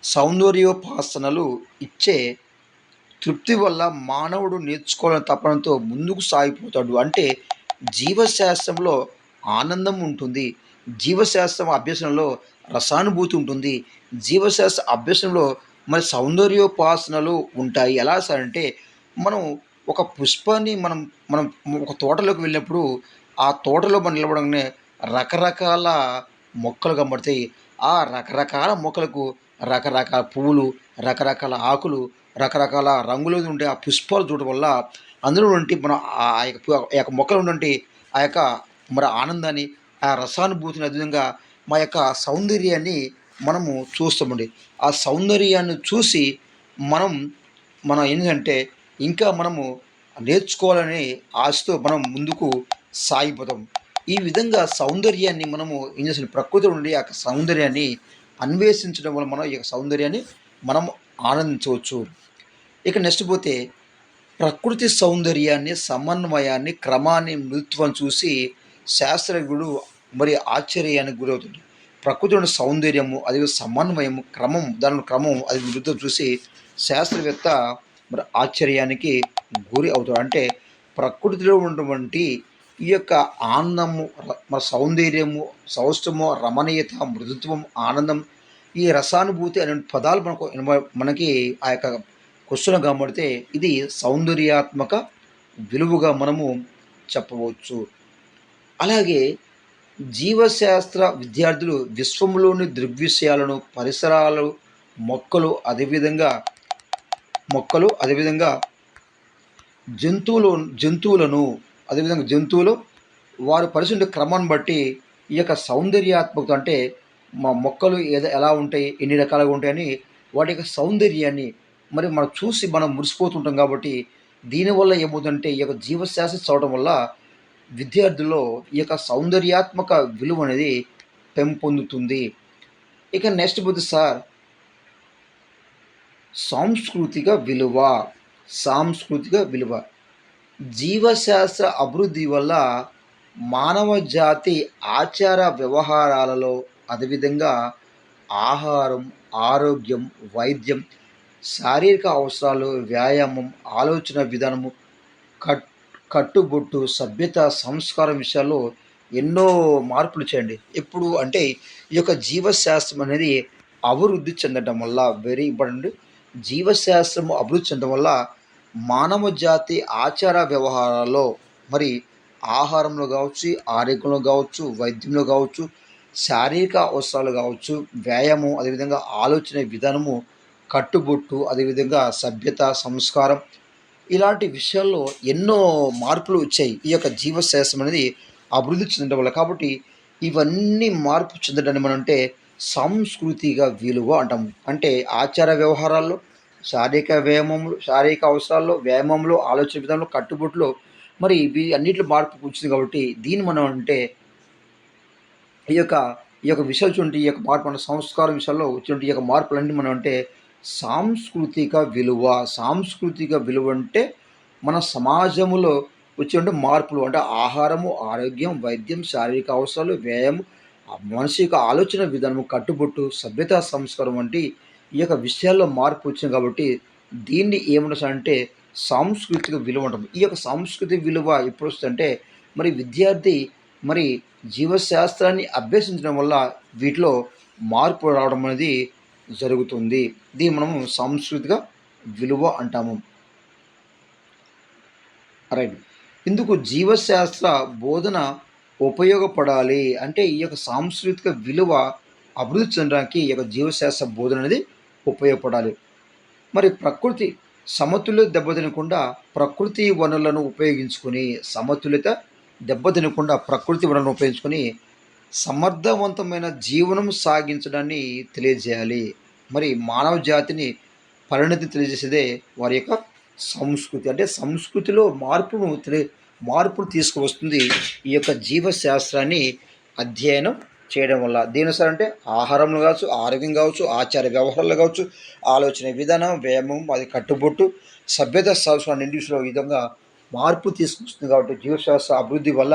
సౌందర్యోపాసనలు ఇచ్చే తృప్తి వల్ల మానవుడు నేర్చుకోవాలని తపనతో ముందుకు సాగిపోతాడు. అంటే జీవశాస్త్రంలో ఆనందం ఉంటుంది, జీవశాస్త్రం అభ్యసనంలో రసానుభూతి ఉంటుంది, జీవశాస్త్ర అభ్యసనంలో మరి సౌందర్యోపాసనలు ఉంటాయి. ఎలా సార్ అంటే మనం ఒక పుష్పాన్ని మనం మనం ఒక తోటలోకి వెళ్ళినప్పుడు ఆ తోటలో మనం నిలబడంగానే రకరకాల మొక్కలు కనబడతాయి. ఆ రకరకాల మొక్కలకు రకరకాల పువ్వులు, రకరకాల ఆకులు, రకరకాల రంగులు ఉండే ఆ పుష్పాలు చూడడం వల్ల అందులో నుండి మనం ఆ యొక్క మొక్కలు ఉన్నటువంటి ఆ యొక్క మరి ఆనందాన్ని, ఆ రసానుభూతిని, అదేవిధంగా మా యొక్క సౌందర్యాన్ని మనము చూస్తామండి. ఆ సౌందర్యాన్ని చూసి మనం మనం ఏంటంటే ఇంకా మనము నేర్చుకోవాలనే ఆశతో మనం ముందుకు సాగిపోతాం. ఈ విధంగా సౌందర్యాన్ని మనము ఏం చేసిన ప్రకృతి నుండి ఆ సౌందర్యాన్ని అన్వేషించడం వల్ల మనం ఈ యొక్క సౌందర్యాన్ని మనం ఆనందించవచ్చు. ఇక నెక్స్ట్ పోతే ప్రకృతి సౌందర్యాన్ని, సమన్వయాన్ని, క్రమాన్ని, మృదుత్వం చూసి శాస్త్రజ్ఞుడు మరి ఆశ్చర్యానికి గురవుతుంది. ప్రకృతిలోని సౌందర్యము, అది సమన్వయము, క్రమం, దాని క్రమం, అది మృదుత్వం చూసి శాస్త్రవేత్త మరి ఆశ్చర్యానికి గురి అవుతాడు. అంటే ప్రకృతిలో ఉన్నటువంటి ఈ యొక్క ఆనందము, మన సౌందర్యము, సౌష్ఠము, రమణీయత, మృదుత్వం, ఆనందం, ఈ రసానుభూతి అనే పదాలు మనకి ఆ యొక్క క్వశ్చన్ కనబడితే ఇది సౌందర్యాత్మక విలువగా మనము చెప్పవచ్చు. అలాగే జీవశాస్త్ర విద్యార్థులు విశ్వంలోని దృగ్విషయాలను, పరిసరాలు, మొక్కలు, అదేవిధంగా అదేవిధంగా జంతువులు జంతువులను అదేవిధంగా జంతువులు వారు పరిశీలించే క్రమాన్ని బట్టి ఈ యొక్క సౌందర్యాత్మకత అంటే మా మొక్కలు ఎలా ఉంటాయి, ఎన్ని రకాలుగా ఉంటాయని వాటి యొక్క సౌందర్యాన్ని మరి మనం చూసి మనం మురిసిపోతుంటాం. కాబట్టి దీనివల్ల ఏమవుతుందంటే ఈ యొక్క జీవశాస్త్రం చదవడం వల్ల విద్యార్థుల్లో ఈ యొక్క సౌందర్యాత్మక విలువ అనేది పెంపొందుతుంది. ఇక నెక్స్ట్ పోతే సార్ సాంస్కృతిక విలువ. సాంస్కృతిక విలువ జీవశాస్త్ర అభివృద్ధి వల్ల మానవ జాతి ఆచార వ్యవహారాలలో, అదేవిధంగా ఆహారం, ఆరోగ్యం, వైద్యం, శారీరక అవసరాలు, వ్యాయామం, ఆలోచన విధానము, కట్ కట్టుబొట్టు, సభ్యత, సంస్కారం విషయాల్లో ఎన్నో మార్పులు చేయండి. ఎప్పుడు అంటే ఈ యొక్క జీవశాస్త్రం అనేది అభివృద్ధి చెందడం వల్ల వెరీ ఇంపార్టెంట్. జీవశాస్త్రము అభివృద్ధి చెందడం వల్ల మానవ జాతి ఆచార వ్యవహారాల్లో మరి ఆహారంలో కావచ్చు, ఆరోగ్యంలో కావచ్చు, వైద్యంలో కావచ్చు, శారీరక అవసరాలు కావచ్చు, వ్యాయామం, అదేవిధంగా ఆలోచన విధానము, కట్టుబొట్టు, అదేవిధంగా సభ్యత, సంస్కారం, ఇలాంటి విషయాల్లో ఎన్నో మార్పులు వచ్చాయి ఈ యొక్క జీవశాస్త్రం అనేది అభివృద్ధి చెందడం వల్ల. కాబట్టి ఇవన్నీ మార్పు చెందడాన్ని మనం అంటే సాంస్కృతిక విలువ అంటాము. అంటే ఆచార వ్యవహారాల్లో, శారీరక అవసరాల్లో, వ్యాయామంలో, ఆలోచన విధానంలో, కట్టుబొట్టులో మరి ఇవి అన్నింటిలో మార్పు వచ్చింది. కాబట్టి దీన్ని మనం అంటే ఈ యొక్క విషయాలు చూడండి, ఈ యొక్క మార్పు మన సంస్కారం విషయాల్లో వచ్చినటువంటి ఈ యొక్క మార్పులన్నీ మనం అంటే సాంస్కృతిక విలువ. సాంస్కృతిక విలువ అంటే మన సమాజంలో వచ్చేటువంటి మార్పులు అంటే ఆహారము, ఆరోగ్యం, వైద్యం, శారీరక అవసరాలు, వ్యాయామం, మనిషి యొక్క ఆలోచన విధానము, కట్టుబొట్టు, సభ్యత, సంస్కారం వంటి ఈ యొక్క విషయాల్లో మార్పు వచ్చింది. కాబట్టి దీన్ని ఏమంటారంటే సాంస్కృతిక విలువ అంటాం. ఈ యొక్క సాంస్కృతిక విలువ ఎప్పుడు వస్తుందంటే మరి విద్యార్థి మరి జీవశాస్త్రాన్ని అభ్యసించడం వల్ల వీటిలో మార్పు రావడం అనేది జరుగుతుంది. దీన్ని మనము సాంస్కృతిక విలువ అంటాము. రైట్. ఇందుకు జీవశాస్త్ర బోధన ఉపయోగపడాలి అంటే ఈ యొక్క సాంస్కృతిక విలువ అభివృద్ధి చెందడానికి ఈ యొక్క జీవశాస్త్ర బోధన అనేది ఉపయోగపడాలి. మరి ప్రకృతి సమతుల్యత దెబ్బతినకుండా ప్రకృతి వనరులను ఉపయోగించుకొని సమతుల్యత దెబ్బతినకుండా ప్రకృతి వనరులను ఉపయోగించుకొని సమర్థవంతమైన జీవనం సాగించడాన్ని తెలియజేయాలి. మరి మానవ జాతిని పరిణతి తెలియజేసేదే వారి యొక్క సంస్కృతి. అంటే సంస్కృతిలో మార్పును తీసుకువస్తుంది ఈ యొక్క జీవశాస్త్రాన్ని అధ్యయనం చేయడం వల్ల. దేనిసారి అంటే ఆహారంలో కావచ్చు, ఆరోగ్యం కావచ్చు, ఆచార వ్యవహారాలు కావచ్చు, ఆలోచన విధానం, వ్యాయామం, అది కట్టుబొట్టు, సభ్యత సంస్కృతిలో ఈ విధంగా మార్పు తీసుకొస్తుంది. కాబట్టి జీవశాస్త్ర అభివృద్ధి వల్ల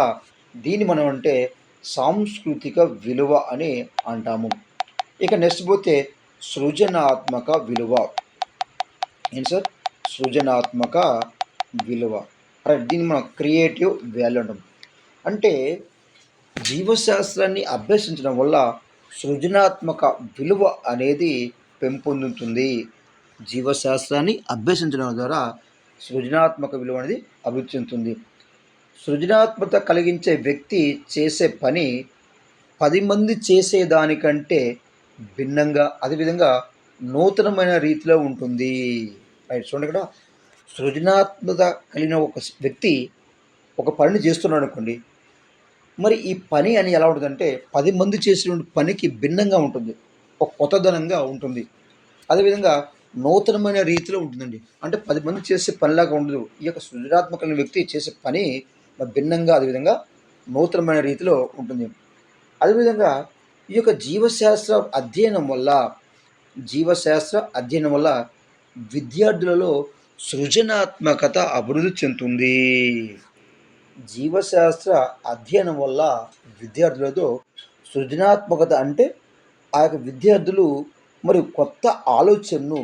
దీన్ని మనం అంటే సాంస్కృతిక విలువ అని అంటాము. ఇక నెక్స్ట్ పోతే సృజనాత్మక విలువ. ఏంటి సార్? సృజనాత్మక విలువ. రైట్, దీన్ని మనం క్రియేటివ్ వాల్యూ అంటాం. అంటే జీవశాస్త్రాన్ని అభ్యసించడం వల్ల సృజనాత్మక విలువ అనేది పెంపొందుతుంది. జీవశాస్త్రాన్ని అభ్యసించడం ద్వారా సృజనాత్మక విలువ అనేది అభివృద్ధి చెందుతుంది. సృజనాత్మకత కలిగించే వ్యక్తి చేసే పని 10 మంది చేసేదానికంటే భిన్నంగా, అదేవిధంగా నూతనమైన రీతిలో ఉంటుంది. రైట్, చూడండి ఇక్కడ సృజనాత్మకత కలిగిన ఒక వ్యక్తి ఒక పనిని చేస్తున్నాడు అనుకోండి, మరి ఈ పని అని ఎలా ఉంటుందంటే 10 మంది చేసిన పనికి భిన్నంగా ఉంటుంది, ఒక కొత్తదనంగా ఉంటుంది, అదేవిధంగా నూతనమైన రీతిలో ఉంటుందండి. అంటే 10 మంది చేసే పనిలాగా ఉండదు. ఈ యొక్క సృజనాత్మకమైన వ్యక్తి చేసే పని భిన్నంగా, అదేవిధంగా నూతనమైన రీతిలో ఉంటుంది. అదేవిధంగా ఈ యొక్క జీవశాస్త్ర అధ్యయనం వల్ల విద్యార్థులలో సృజనాత్మకత అభివృద్ధి చెందుతుంది. జీవశాస్త్ర అధ్యయనం వల్ల విద్యార్థులతో సృజనాత్మకత అంటే ఆ యొక్క విద్యార్థులు మరి కొత్త ఆలోచనను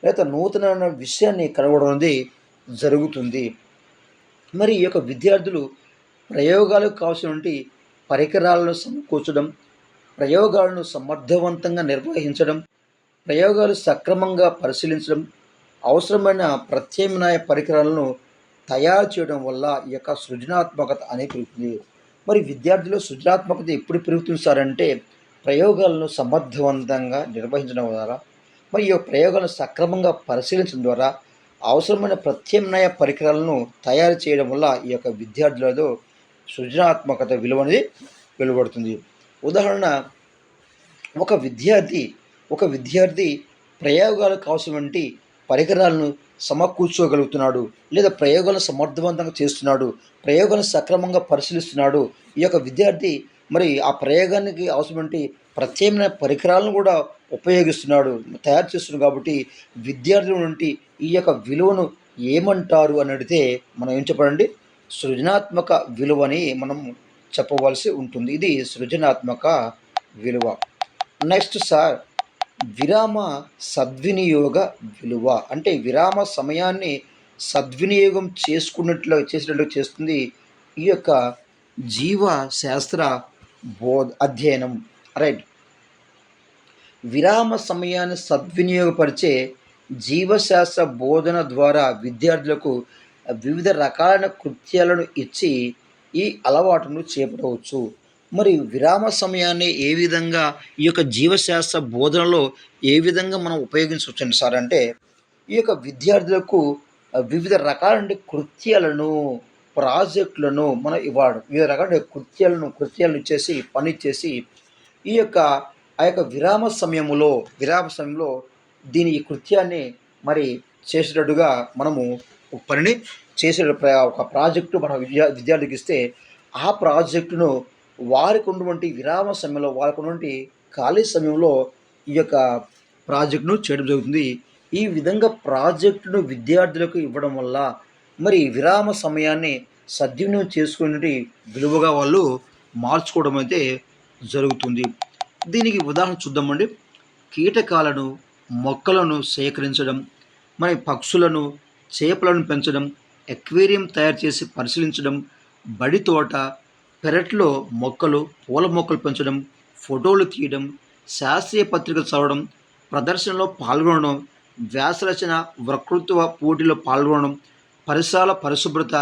లేదా నూతనమైన విషయాన్ని కనుగొనడం అనేది జరుగుతుంది. మరి ఈ యొక్క విద్యార్థులు ప్రయోగాలకు కావాల్సినటువంటి పరికరాలను సమకూర్చడం, ప్రయోగాలను సమర్థవంతంగా నిర్వహించడం, ప్రయోగాలు సక్రమంగా పరిశీలించడం, అవసరమైన ప్రత్యామ్నాయ పరికరాలను తయారు చేయడం వల్ల ఈ యొక్క సృజనాత్మకత అనేది పెరుగుతుంది. మరి విద్యార్థులు సృజనాత్మకత ఎప్పుడు పెరుగుతుంది సార్ అంటే ప్రయోగాలను సమర్థవంతంగా నిర్వహించడం ద్వారా, మరి ఈ ప్రయోగాలను సక్రమంగా పరిశీలించడం ద్వారా, అవసరమైన ప్రత్యామ్నాయ పరికరాలను తయారు చేయడం వల్ల ఈ యొక్క విద్యార్థులలో సృజనాత్మకత విలువ అనేది వెలువడుతుంది. ఉదాహరణ, ఒక విద్యార్థి ప్రయోగాలకు కావాల్సినటువంటి పరికరాలను సమకూర్చోగలుగుతున్నాడు, లేదా ప్రయోగాలను సమర్థవంతంగా చేస్తున్నాడు, ప్రయోగాలను సక్రమంగా పరిశీలిస్తున్నాడు. ఈ యొక్క విద్యార్థి మరి ఆ ప్రయోగానికి అవసరమైన ప్రత్యామ్నాయ పరికరాలను కూడా ఉపయోగిస్తున్నాడు, తయారు చేస్తున్నాడు. కాబట్టి విద్యార్థుల నుండి ఈ యొక్క విలువను ఏమంటారు అని అడిగితే మనం ఏం చెప్పాలండి? సృజనాత్మక విలువని మనం చెప్పవలసి ఉంటుంది. ఇది సృజనాత్మక విలువ. నెక్స్ట్ సార్, విరామ సద్వినియోగ విలువ. అంటే విరామ సమయాన్ని సద్వినియోగం చేసినట్లు చేస్తుంది ఈ యొక్క జీవశాస్త్ర అధ్యయనం. రైట్, విరామ సమయాన్ని సద్వినియోగపరిచే జీవశాస్త్ర బోధన ద్వారా విద్యార్థులకు వివిధ రకాలైన కృత్యాలను ఇచ్చి ఈ అలవాటును చేపట్టవచ్చు. మరి విరామ సమయాన్ని ఏ విధంగా ఈ యొక్క జీవశాస్త్ర బోధనలో ఏ విధంగా మనం ఉపయోగించవచ్చండి సార్ అంటే, ఈ యొక్క విద్యార్థులకు వివిధ రకాల కృత్యాలను, ప్రాజెక్టులను మనం ఇవ్వడం, వివిధ రకాల కృత్యాలను ఇచ్చేసి, పని ఇచ్చేసి ఈ యొక్క ఆ యొక్క విరామ సమయంలో ఈ కృత్యాన్ని మరి చేసేటట్టుగా మనము ఒక పనిని ఒక ప్రాజెక్టు మన విద్యార్థికి ఇస్తే ఆ ప్రాజెక్టును వారికి ఉన్నటువంటి విరామ సమయంలో, వారికి ఉన్నటువంటి ఖాళీ సమయంలో ఈ యొక్క ప్రాజెక్టును చేయడం జరుగుతుంది. ఈ విధంగా ప్రాజెక్టును విద్యార్థులకు ఇవ్వడం వల్ల మరి విరామ సమయాన్ని సద్వినియోగం చేసుకునే విలువగా వాళ్ళు మార్చుకోవడం అయితే జరుగుతుంది. దీనికి ఉదాహరణ చూద్దామండి. కీటకాలను, మొక్కలను సేకరించడం, మరి పక్షులను, చేపలను పెంచడం, ఎక్వేరియం తయారు చేసి పరిశీలించడం, బడి తోట, పెరట్లో మొక్కలు, పూల మొక్కలు పెంచడం, ఫోటోలు తీయడం, శాస్త్రీయ పత్రికలు చదవడం, ప్రదర్శనలో పాల్గొనడం, వ్యాసరచన, వక్తృత్వ పోటీలో పాల్గొనడం, పరిసరాల పరిశుభ్రత,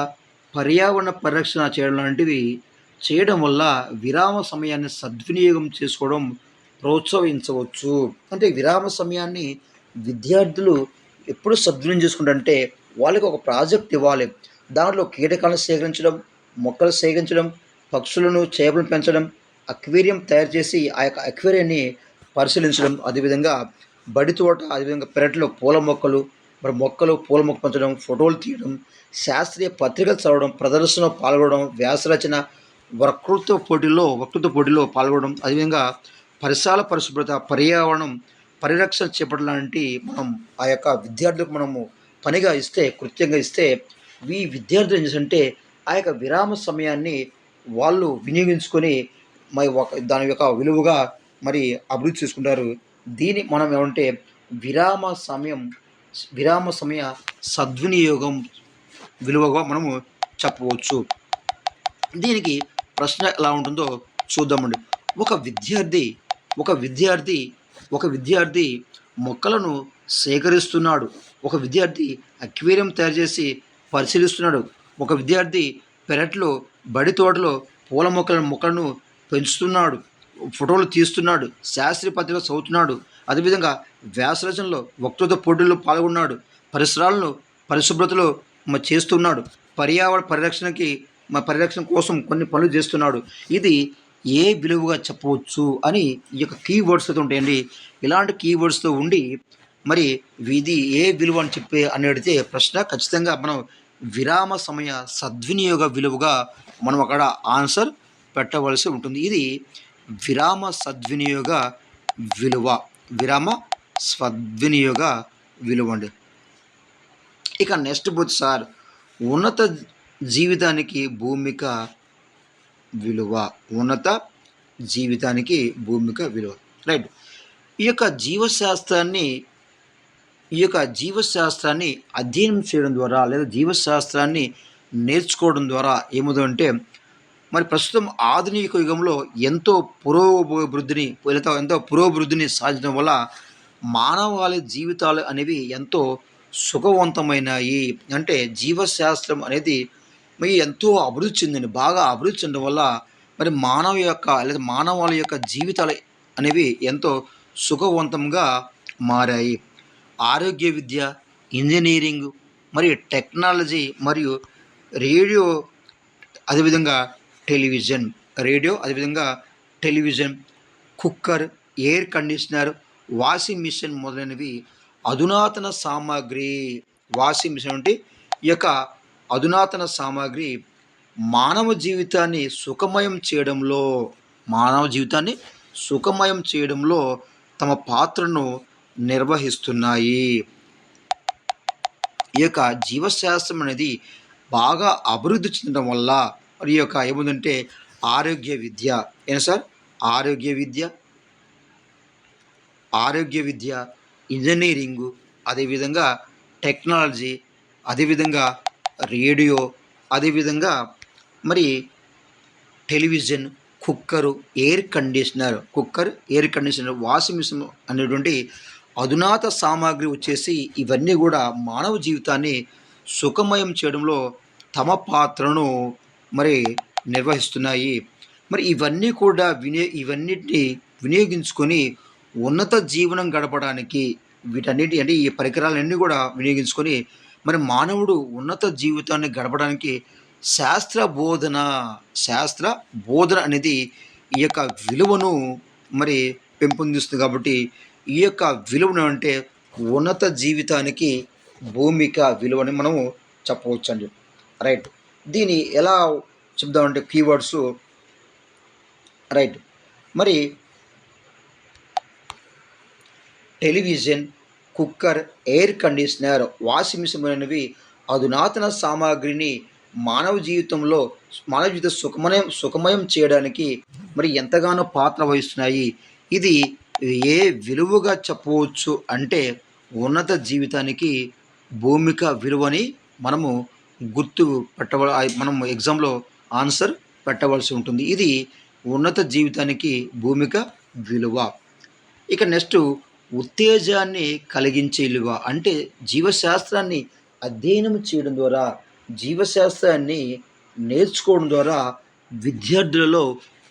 పర్యావరణ పరిరక్షణ చేయడం లాంటివి చేయడం వల్ల విరామ సమయాన్ని సద్వినియోగం చేసుకోవడం ప్రోత్సహించవచ్చు. అంటే విరామ సమయాన్ని విద్యార్థులు ఎప్పుడు సద్వినియోగం చేసుకుంటారంటే, వాళ్ళకి ఒక ప్రాజెక్ట్ ఇవ్వాలి. దాంట్లో కీటకాలను సేకరించడం, మొక్కలు సేకరించడం, పక్షులను, చేపలను పెంచడం, అక్వేరియం తయారు చేసి ఆ యొక్క అక్వేరియాన్ని పరిశీలించడం, అదేవిధంగా బడి తోట, అదేవిధంగా పెరట్లో పూల మొక్కలు, మరి మొక్కలు, పూల మొక్క పెంచడం, ఫోటోలు తీయడం, శాస్త్రీయ పత్రికలు చదవడం, ప్రదర్శనలో పాల్గొనడం, వ్యాసరచన, వక్తృత్వ పోటీలో పాల్గొనడం, అదేవిధంగా పరిసరాల పరిశుభ్రత, పర్యావరణం పరిరక్షణ చేపట్టడం లాంటి మనం ఆ యొక్క విద్యార్థులకు మనము పనిగా ఇస్తే, కృత్యంగా ఇస్తే, ఈ విద్యార్థులు ఏం చేస్తారంటే ఆ యొక్క విరామ సమయాన్ని వాళ్ళు వినియోగించుకొని మరి దాని యొక్క విలువగా మరి అభివృద్ధి చేసుకుంటారు. దీన్ని మనం ఏమంటే విరామ సమయం విరామ సమయ సద్వినియోగం విలువగా మనము చెప్పవచ్చు. దీనికి ప్రశ్న ఎలా ఉంటుందో చూద్దామండి. ఒక విద్యార్థి ఒక విద్యార్థి ఒక విద్యార్థి మొక్కలను సేకరిస్తున్నాడు. ఒక విద్యార్థి అక్వేరియం తయారు చేసి పరిశీలిస్తున్నాడు. ఒక విద్యార్థి పెరట్లో, బడి తోటలో పూల మొక్కలను పెంచుతున్నాడు. ఫోటోలు తీస్తున్నాడు. శాస్త్రీయ పత్రికలు చదువుతున్నాడు. అదేవిధంగా వ్యాసరచనలో, వక్తృత్వ పోటీల్లో పాల్గొన్నాడు. పరిసరాలను పరిశుభ్రతలో చేస్తున్నాడు. పర్యావరణ పరిరక్షణ కోసం కొన్ని పనులు చేస్తున్నాడు. ఇది ఏ విలువగా చెప్పవచ్చు అని ఈ యొక్క కీవర్డ్స్తో ఉంటాయండి. ఇలాంటి కీవర్డ్స్తో ఉండి మరి ఇది ఏ విలువ అని చెప్పి అని అడిగితే ప్రశ్న ఖచ్చితంగా మనం విరామ సమయ సద్వినియోగ విలువగా మనం అక్కడ ఆన్సర్ పెట్టవలసి ఉంటుంది. ఇది విరామ సద్వినియోగ విలువ. విరామ సద్వినియోగ విలువ అండి. ఇక నెక్స్ట్ పోతే సార్, ఉన్నత జీవితానికి భూమిక విలువ. ఉన్నత జీవితానికి భూమిక విలువ. రైట్. ఈ యొక్క జీవశాస్త్రాన్ని అధ్యయనం చేయడం ద్వారా లేదా జీవశాస్త్రాన్ని నేర్చుకోవడం ద్వారా ఏమవుతుందంటే మరి ప్రస్తుతం ఆధునిక యుగంలో ఎంతో పురోభివృద్ధిని సాధించడం వల్ల మానవాళి జీవితాలు అనేవి ఎంతో సుఖవంతమైనాయి. అంటే జీవశాస్త్రం అనేది మరి ఎంతో అభివృద్ధి చెందింది. బాగా అభివృద్ధి చెందడం వల్ల మరి మానవాళి యొక్క జీవితాలు అనేవి ఎంతో సుఖవంతంగా మారాయి. ఆరోగ్య విద్య, ఇంజనీరింగ్ మరియు టెక్నాలజీ మరియు రేడియో అదేవిధంగా television, cooker, air conditioner, washing machine మొదలైనవి అధునాతన సామాగ్రి. వాషింగ్ మిషన్ అంటే ఈ యొక్క అధునాతన సామాగ్రి మానవ జీవితాన్ని సుఖమయం చేయడంలో తమ పాత్రను నిర్వహిస్తున్నాయి. ఈ యొక్క జీవశాస్త్రం అనేది బాగా అభివృద్ధి చెందడం వల్ల మరి యొక్క ఏముందంటే ఆరోగ్య విద్య, ఆరోగ్య విద్య, ఇంజనీరింగు, అదేవిధంగా టెక్నాలజీ, అదేవిధంగా రేడియో, అదేవిధంగా మరి television, cooker, air conditioner, washing machine అనేటువంటి అధునాత సామాగ్రి వచ్చేసి ఇవన్నీ కూడా మానవ జీవితాన్ని సుఖమయం చేయడంలో తమ పాత్రను మరి నిర్వహిస్తున్నాయి. మరి ఇవన్నిటిని వినియోగించుకొని ఉన్నత జీవనం గడపడానికి వీటన్నిటి అంటే ఈ పరికరాలన్నీ కూడా వినియోగించుకొని మరి మానవుడు ఉన్నత జీవితాన్ని గడపడానికి శాస్త్ర బోధన అనేది ఈ యొక్క విలువను మరి పెంపొందిస్తుంది. కాబట్టి ఈ యొక్క విలువను అంటే ఉన్నత జీవితానికి భూమిక విలువని మనము చెప్పవచ్చండి. రైట్. దీన్ని ఎలా చెప్దామంటే కీవర్డ్స్. రైట్. మరి television, cooker, air conditioner, washing machine అనేవి అధునాతన సామాగ్రిని మానవ జీవితం సుఖమయం చేయడానికి మరి ఎంతగానో పాత్ర వహిస్తున్నాయి. ఇది ఏ విలువగా చెప్పవచ్చు అంటే ఉన్నత జీవితానికి భూమిక విలువని మనము మనం ఎగ్జామ్లో ఆన్సర్ పెట్టవలసి ఉంటుంది. ఇది ఉన్నత జీవితానికి భూమిక విలువ. ఇక నెక్స్ట్ ఉత్తేజాన్ని కలిగించే విలువ అంటే జీవశాస్త్రాన్ని అధ్యయనం చేయడం ద్వారా, జీవశాస్త్రాన్ని నేర్చుకోవడం ద్వారా విద్యార్థులలో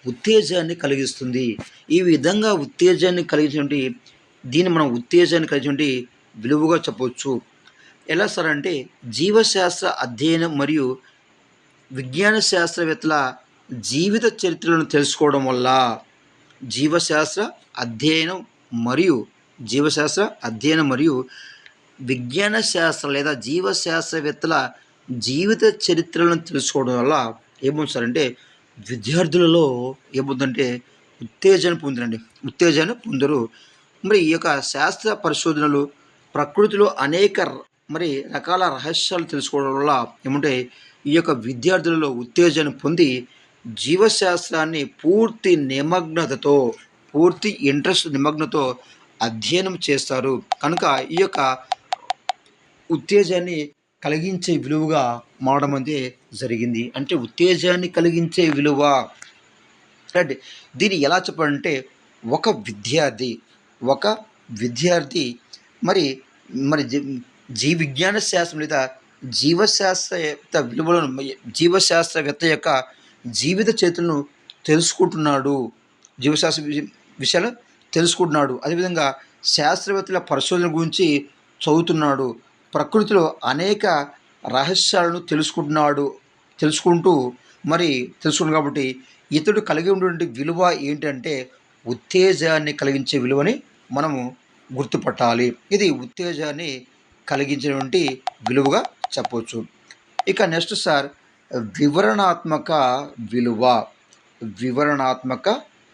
ఉత్తేజాన్ని కలిగిస్తుంది. ఈ విధంగా ఉత్తేజాన్ని కలిగించేటువంటి విలువగా చెప్పవచ్చు. ఎలా సార్ అంటే జీవశాస్త్ర అధ్యయనం మరియు విజ్ఞాన శాస్త్రవేత్తల జీవిత చరిత్రలను తెలుసుకోవడం వల్ల జీవశాస్త్ర అధ్యయనం మరియు జీవశాస్త్ర అధ్యయనం మరియు విజ్ఞాన శాస్త్రం లేదా జీవశాస్త్రవేత్తల జీవిత చరిత్రలను తెలుసుకోవడం వల్ల ఏమవుతారంటే విద్యార్థులలో ఏమవుతుందంటే ఉత్తేజన పొందరు. మరి ఈ యొక్క శాస్త్ర పరిశోధనలు ప్రకృతిలో అనేక మరి రకాల రహస్యాలు తెలుసుకోవడం వల్ల ఏమంటే ఈ యొక్క విద్యార్థులలో ఉత్తేజన పొంది జీవశాస్త్రాన్ని పూర్తి ఇంట్రెస్ట్ నిమగ్నతో అధ్యయనం చేస్తారు. కనుక ఈ యొక్క ఉత్తేజాన్ని కలిగించే విలువగా మారడం అనేది జరిగింది. అంటే ఉత్తేజాన్ని కలిగించే విలువ రైట్. దీన్ని ఎలా చెప్పాలంటే ఒక విద్యార్థి మరి మరి విజ్ఞాన శాస్త్రం లేదా జీవశాస్త్రవేత్త యొక్క జీవిత చరిత్రను తెలుసుకుంటున్నాడు. జీవశాస్త్ర విషయాలు తెలుసుకుంటున్నాడు. అదేవిధంగా శాస్త్రవేత్తల పరిశోధన గురించి చదువుతున్నాడు. ప్రకృతిలో అనేక రహస్యాలను తెలుసుకుంటూ కాబట్టి ఇతడు కలిగి ఉన్నటువంటి విలువ ఏంటంటే ఉత్తేజాన్ని కలిగించే విలువని మనము గుర్తుపట్టాలి. ఇది ఉత్తేజాన్ని కలిగించేటువంటి విలువగా చెప్పవచ్చు. ఇక నెక్స్ట్ సార్ వివరణాత్మక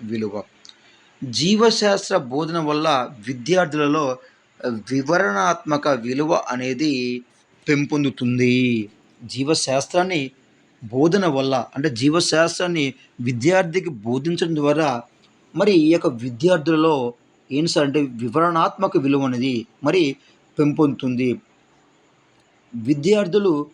విలువ జీవశాస్త్ర బోధన వల్ల విద్యార్థులలో వివరణాత్మక విలువ అనేది పెంపొందుతుంది. జీవశాస్త్రాన్ని బోధన వల్ల అంటే జీవశాస్త్రాన్ని విద్యార్థికి బోధించడం ద్వారా మరి ఈ యొక్క విద్యార్థులలో ఏంటి సార్ అంటే వివరణాత్మక విలువ అనేది మరి పెంపొందుతుంది. విద్యార్థులు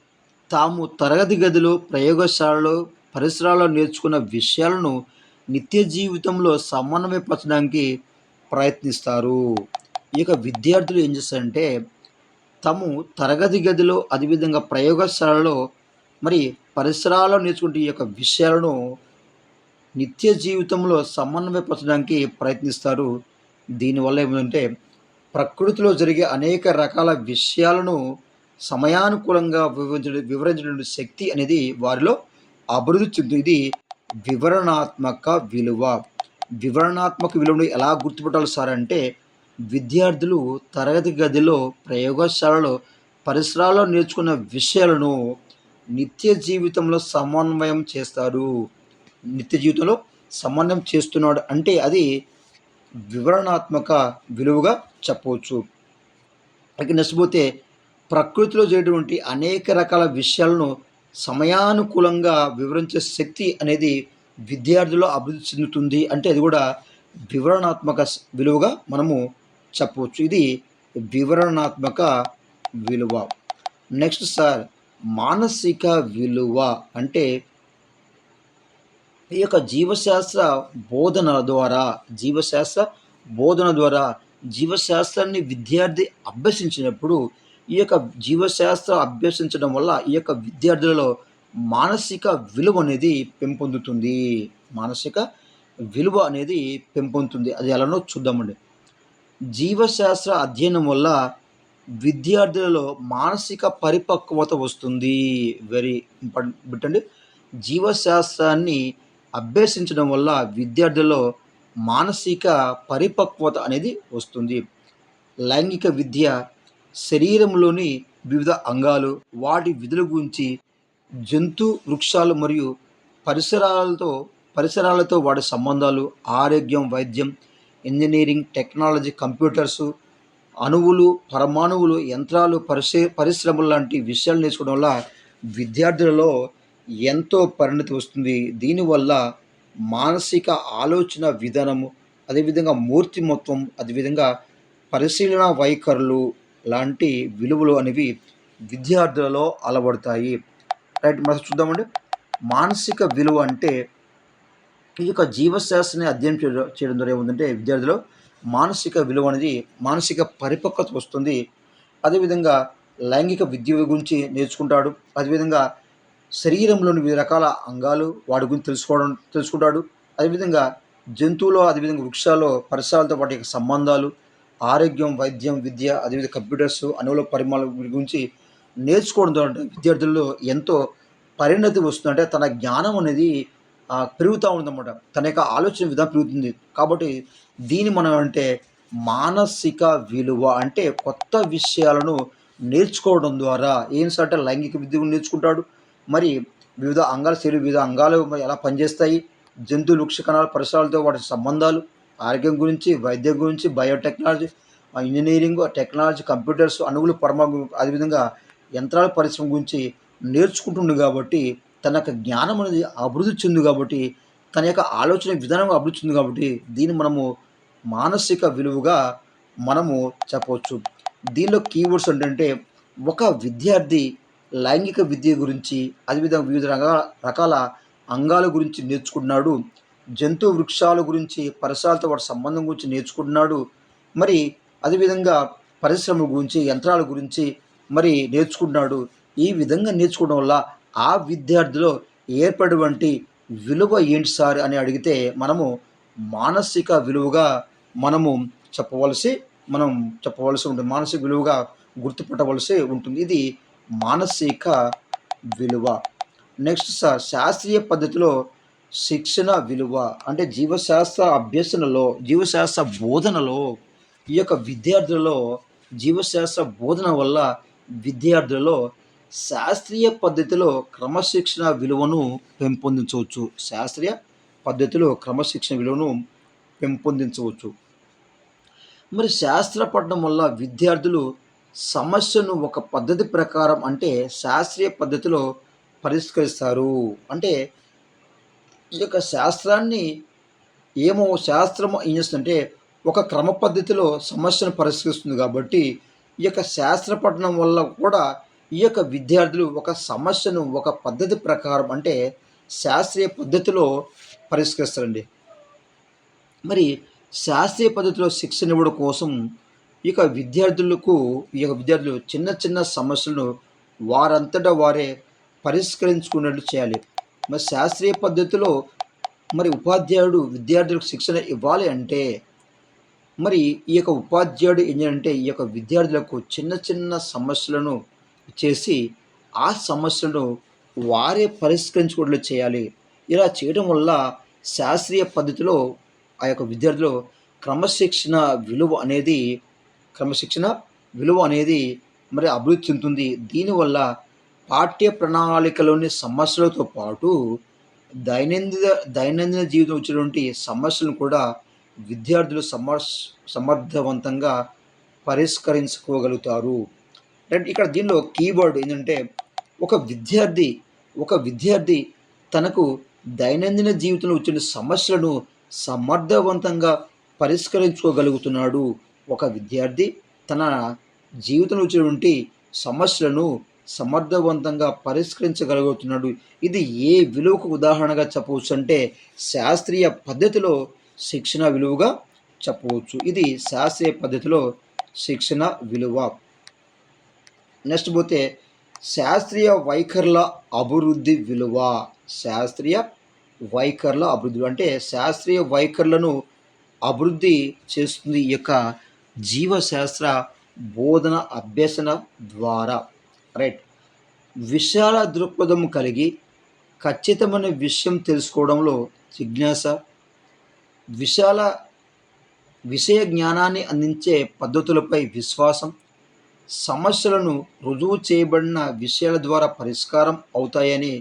తాము తరగతి గదిలో ప్రయోగశాలలో పరిసరాల్లో నేర్చుకున్న విషయాలను నిత్య జీవితంలో సమన్వయపరచడానికి ప్రయత్నిస్తారు. ఈ యొక్క విద్యార్థులు ఏం చేస్తారంటే తాము తరగతి గదిలో అదేవిధంగా ప్రయోగశాలలో మరి పరిసరాల్లో నేర్చుకుంటే ఈ యొక్క విషయాలను నిత్య జీవితంలో సమన్వయపరచడానికి ప్రయత్నిస్తారు. దీనివల్ల ఏమిటంటే ప్రకృతిలో జరిగే అనేక రకాల విషయాలను సమయానుకూలంగా వివరించే శక్తి అనేది వారిలో అభివృద్ధి చెందుతుంది. ఇది వివరణాత్మక విలువను ఎలా గుర్తుపట్టాలి సార్ అంటే విద్యార్థులు తరగతి గదిలో ప్రయోగశాలలో పరిసరాల్లో నేర్చుకున్న విషయాలను నిత్య జీవితంలో సమన్వయం చేస్తున్నాడు అంటే అది వివరణాత్మక విలువగా చెప్పవచ్చు. ఇక నచ్చిపోతే ప్రకృతిలో జరిగేటువంటి అనేక రకాల విషయాలను సమయానుకూలంగా వివరించే శక్తి అనేది విద్యార్థుల్లో అభివృద్ధి చెందుతుంది అంటే అది కూడా వివరణాత్మక విలువగా మనము చెప్పవచ్చు. ఇది వివరణాత్మక విలువ. నెక్స్ట్ సార్ మానసిక విలువ అంటే ఈ యొక్క జీవశాస్త్ర బోధన ద్వారా జీవశాస్త్రాన్ని విద్యార్థి అభ్యసించినప్పుడు ఈ యొక్క అభ్యసించడం వల్ల ఈ యొక్క విద్యార్థులలో మానసిక విలువ అనేది పెంపొందుతుంది. అది ఎలానో చూద్దామండి. జీవశాస్త్ర అధ్యయనం వల్ల విద్యార్థులలో మానసిక పరిపక్వత వస్తుంది. వెరీ ఇంపార్టెంట్ బిట్ అండి. జీవశాస్త్రాన్ని అభ్యసించడం వల్ల విద్యార్థులలో మానసిక పరిపక్వత అనేది వస్తుంది. లైంగిక విద్య శరీరంలోని వివిధ అంగాలు వాటి విధుల గురించి జంతు వృక్షాలు మరియు పరిసరాలతో వాటి సంబంధాలు ఆరోగ్యం వైద్యం ఇంజనీరింగ్ టెక్నాలజీ కంప్యూటర్సు అణువులు పరమాణువులు యంత్రాలు పరిశ్రమలు లాంటి విషయాలు నేర్చుకోవడం వల్ల విద్యార్థులలో ఎంతో పరిణతి వస్తుంది. దీనివల్ల మానసిక ఆలోచన విధానము అదేవిధంగా మూర్తిమత్వం అదేవిధంగా పరిశీలన వైఖరులు లాంటి విలువలు అనేవి విద్యార్థులలో అలవడతాయి. రైట్. మనం చూద్దామండి. మానసిక విలువ అంటే ఈ యొక్క జీవశాస్త్రాన్ని అధ్యయనం చేయడం ద్వారా ఏముందంటే విద్యార్థులు మానసిక విలువ అనేది మానసిక పరిపక్వత వస్తుంది. అదేవిధంగా లైంగిక విద్య గురించి నేర్చుకుంటాడు. అదేవిధంగా శరీరంలోని వివిధ రకాల అంగాలు వాటి గురించి తెలుసుకుంటాడు. అదేవిధంగా జంతువులు అదేవిధంగా వృక్షాల్లో పరిసరాలతో పాటు యొక్క సంబంధాలు ఆరోగ్యం వైద్యం విద్య అదేవిధంగా కంప్యూటర్స్ అణువుల పరిమాణాల గురించి నేర్చుకోవడం ద్వారా విద్యార్థుల్లో ఎంతో పరిణతి వస్తుంది. అంటే తన జ్ఞానం అనేది పెరుగుతూ ఉందన్నమాట. తన యొక్క ఆలోచన విధానం పెరుగుతుంది. కాబట్టి దీన్ని మనం అంటే మానసిక విలువ అంటే కొత్త విషయాలను నేర్చుకోవడం ద్వారా ఏం సార్ అంటే లైంగిక విద్య నేర్చుకుంటాడు. మరి వివిధ అంగాల శరీర వివిధ అంగాలు మరి ఎలా పనిచేస్తాయి, జంతు వృక్ష కణాల పరిసరాలతో వాటి సంబంధాలు, ఆరోగ్యం గురించి, వైద్యం గురించి, బయోటెక్నాలజీ, ఇంజనీరింగ్, టెక్నాలజీ, కంప్యూటర్స్, అణువులు, పరమాణు, అదేవిధంగా యంత్రాల పరిశ్రమ గురించి నేర్చుకుంటుండు కాబట్టి తన యొక్క జ్ఞానం అనేది అభివృద్ధి చెంది కాబట్టి తన యొక్క ఆలోచన విధానం అభివృద్ధి చెంది కాబట్టి దీన్ని మనము మానసిక విలువగా మనము చెప్పవచ్చు. దీనిలో కీవర్డ్స్ ఏంటంటే ఒక విద్యార్థి లైంగిక విద్య గురించి, అదేవిధంగా వివిధ రకాల అంగాల గురించి నేర్చుకుంటున్నాడు. జంతు వృక్షాల గురించి, పరిసరాలతో వాటి సంబంధం గురించి నేర్చుకుంటున్నాడు. మరి అదేవిధంగా పరిశ్రమల గురించి, యంత్రాల గురించి మరి నేర్చుకుంటున్నాడు. ఈ విధంగా నేర్చుకోవడం వల్ల ఆ విద్యార్థిలో ఏర్పడేటువంటి విలువ ఏంటి సార్ అని అడిగితే మనము మానసిక విలువగా మనము చెప్పవలసి మనం చెప్పవలసి ఉంటుంది. మానసిక విలువగా గుర్తుపట్టవలసి ఉంటుంది. ఇది మానసిక విలువ. నెక్స్ట్ సార్ శాస్త్రీయ పద్ధతిలో శిక్షణ విలువ అంటే జీవశాస్త్ర అభ్యసనలో, జీవశాస్త్ర బోధనలో ఈ యొక్క విద్యార్థులలో జీవశాస్త్ర బోధన వల్ల విద్యార్థులలో శాస్త్రీయ పద్ధతిలో క్రమశిక్షణ విలువను పెంపొందించవచ్చు. శాస్త్రీయ పద్ధతిలో క్రమశిక్షణ విలువను పెంపొందించవచ్చు. మరి శాస్త్ర పఠనం వల్ల విద్యార్థులు సమస్యను ఒక పద్ధతి ప్రకారం అంటే శాస్త్రీయ పద్ధతిలో పరిష్కరిస్తారు. అంటే ఈ యొక్క శాస్త్రాన్ని శాస్త్రం ఏం చేస్తుందంటే ఒక క్రమ పద్ధతిలో సమస్యను పరిష్కరిస్తుంది కాబట్టి ఈ యొక్క శాస్త్ర పఠనం వల్ల కూడా ఈ యొక్క విద్యార్థులు ఒక సమస్యను ఒక పద్ధతి ప్రకారం అంటే శాస్త్రీయ పద్ధతిలో పరిష్కరిస్తారండి. మరి శాస్త్రీయ పద్ధతిలో శిక్షణ ఇవ్వడం కోసం ఈ యొక్క విద్యార్థులు చిన్న చిన్న సమస్యలను వారంతటా వారే పరిష్కరించుకున్నట్లు చేయాలి. మరి శాస్త్రీయ పద్ధతిలో మరి ఉపాధ్యాయుడు విద్యార్థులకు శిక్షణ ఇవ్వాలి అంటే మరి ఈ యొక్క ఉపాధ్యాయుడు ఏంటంటే ఈ యొక్క విద్యార్థులకు చిన్న చిన్న సమస్యలను చేసి ఆ సమస్యలను వారే పరిష్కరించుకునేట్లు చేయాలి. ఇలా చేయడం వల్ల శాస్త్రీయ పద్ధతిలో ఆ యొక్క విద్యార్థులు క్రమశిక్షణ విలువ అనేది మరి అభివృద్ధి చెందుతుంది. దీనివల్ల పాఠ్య ప్రణాళికలోని సమస్యలతో పాటు దైనందిన జీవితం వచ్చినటువంటి సమస్యలను కూడా విద్యార్థులు సమర్థవంతంగా పరిష్కరించుకోగలుగుతారు. ఇక్కడ దీనిలో కీవర్డ్ ఏంటంటే ఒక విద్యార్థి తనకు దైనందిన జీవితంలో వచ్చిన సమస్యలను సమర్థవంతంగా పరిష్కరించుకోగలుగుతున్నాడు. ఒక విద్యార్థి తన జీవితంలో వచ్చినటువంటి సమస్యలను సమర్థవంతంగా పరిష్కరించగలుగుతున్నాడు. ఇది ఏ విలువకు ఉదాహరణగా చెప్పవచ్చు అంటే శాస్త్రీయ పద్ధతిలో శిక్షణ విలువగా చెప్పవచ్చు. ఇది శాస్త్రీయ పద్ధతిలో శిక్షణ విలువ. నెక్స్ట్ పోతే శాస్త్రీయ వైఖరుల అభివృద్ధి విలువ. శాస్త్రీయ వైఖరుల అభివృద్ధి అంటే శాస్త్రీయ వైఖరులను అభివృద్ధి చేస్తుంది ఈ యొక్క జీవశాస్త్ర బోధన అభ్యసన ద్వారా. రైట్. విశాల దృక్పథం కలిగి ఖచ్చితమైన విషయం తెలుసుకోవడంలో జిజ్ఞాస, విషయ జ్ఞానాన్ని అందించే పద్ధతులపై విశ్వాసం, సమస్యలను రుజువు చేయబడిన విషయాల ద్వారా పరిష్కారం అవుతాయని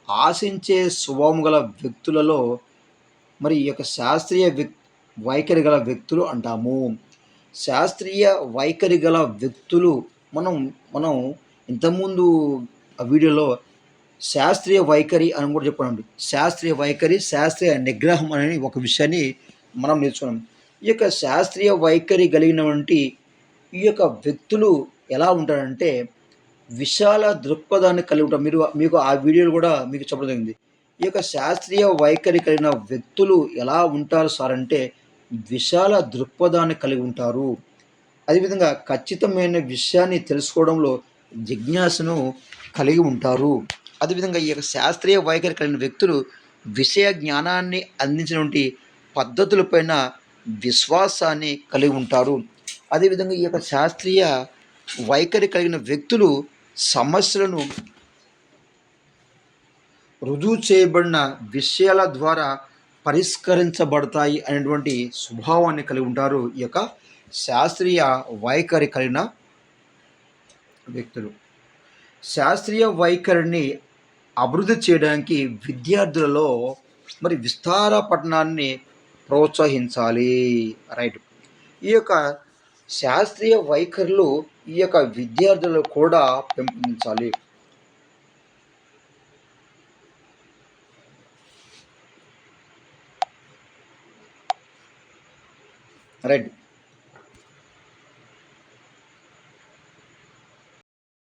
ఆశించే స్వభావం గల వ్యక్తులలో మరి ఈ యొక్క శాస్త్రీయ వైఖరి గల వ్యక్తులు అంటాము. శాస్త్రీయ వైఖరి గల వ్యక్తులు మనం ఇంతకుముందు ఆ వీడియోలో శాస్త్రీయ వైఖరి అని కూడా చెప్పానండి. శాస్త్రీయ వైఖరి, శాస్త్రీయ నిగ్రహం అనే ఒక విషయాన్ని మనం నేర్చుకున్నాం. ఈ యొక్క శాస్త్రీయ వైఖరి కలిగినటువంటి ఈ యొక్క వ్యక్తులు ఎలా ఉంటారంటే విశాల దృక్పథాన్ని కలిగి ఉంటారు. మీకు ఆ వీడియోలు కూడా మీకు చెప్పడం జరిగింది. ఈ యొక్క శాస్త్రీయ వైఖరి కలిగిన వ్యక్తులు ఎలా ఉంటారు సార్ అంటే విశాల దృక్పథాన్ని కలిగి ఉంటారు. అదేవిధంగా ఖచ్చితమైన విషయాన్ని తెలుసుకోవడంలో జిజ్ఞాసను కలిగి ఉంటారు. అదేవిధంగా ఈ యొక్క శాస్త్రీయ వైఖరి కలిగిన వ్యక్తులు విషయ జ్ఞానాన్ని అందించినటువంటి పద్ధతులపైన విశ్వాసాన్ని కలిగి ఉంటారు. అదేవిధంగా ఈ యొక్క శాస్త్రీయ వైఖరి కలిగిన వ్యక్తులు సమస్యలను రుజువు చేయబడిన విషయాల ద్వారా పరిష్కరించబడతాయి అనేటువంటి స్వభావాన్ని కలిగి ఉంటారు ఈ యొక్క శాస్త్రీయ వైఖరి కలిగిన వ్యక్తులు. శాస్త్రీయ వైఖరిని అభివృద్ధి చేయడానికి విద్యార్థులలో మరి విస్తార పఠనాన్ని ప్రోత్సహించాలి. రైట్. ఈ యొక్క శాస్త్రీయ వైఖరులు ఈ యొక్క విద్యార్థులు కూడా పెంపొందించాలి. రైట్.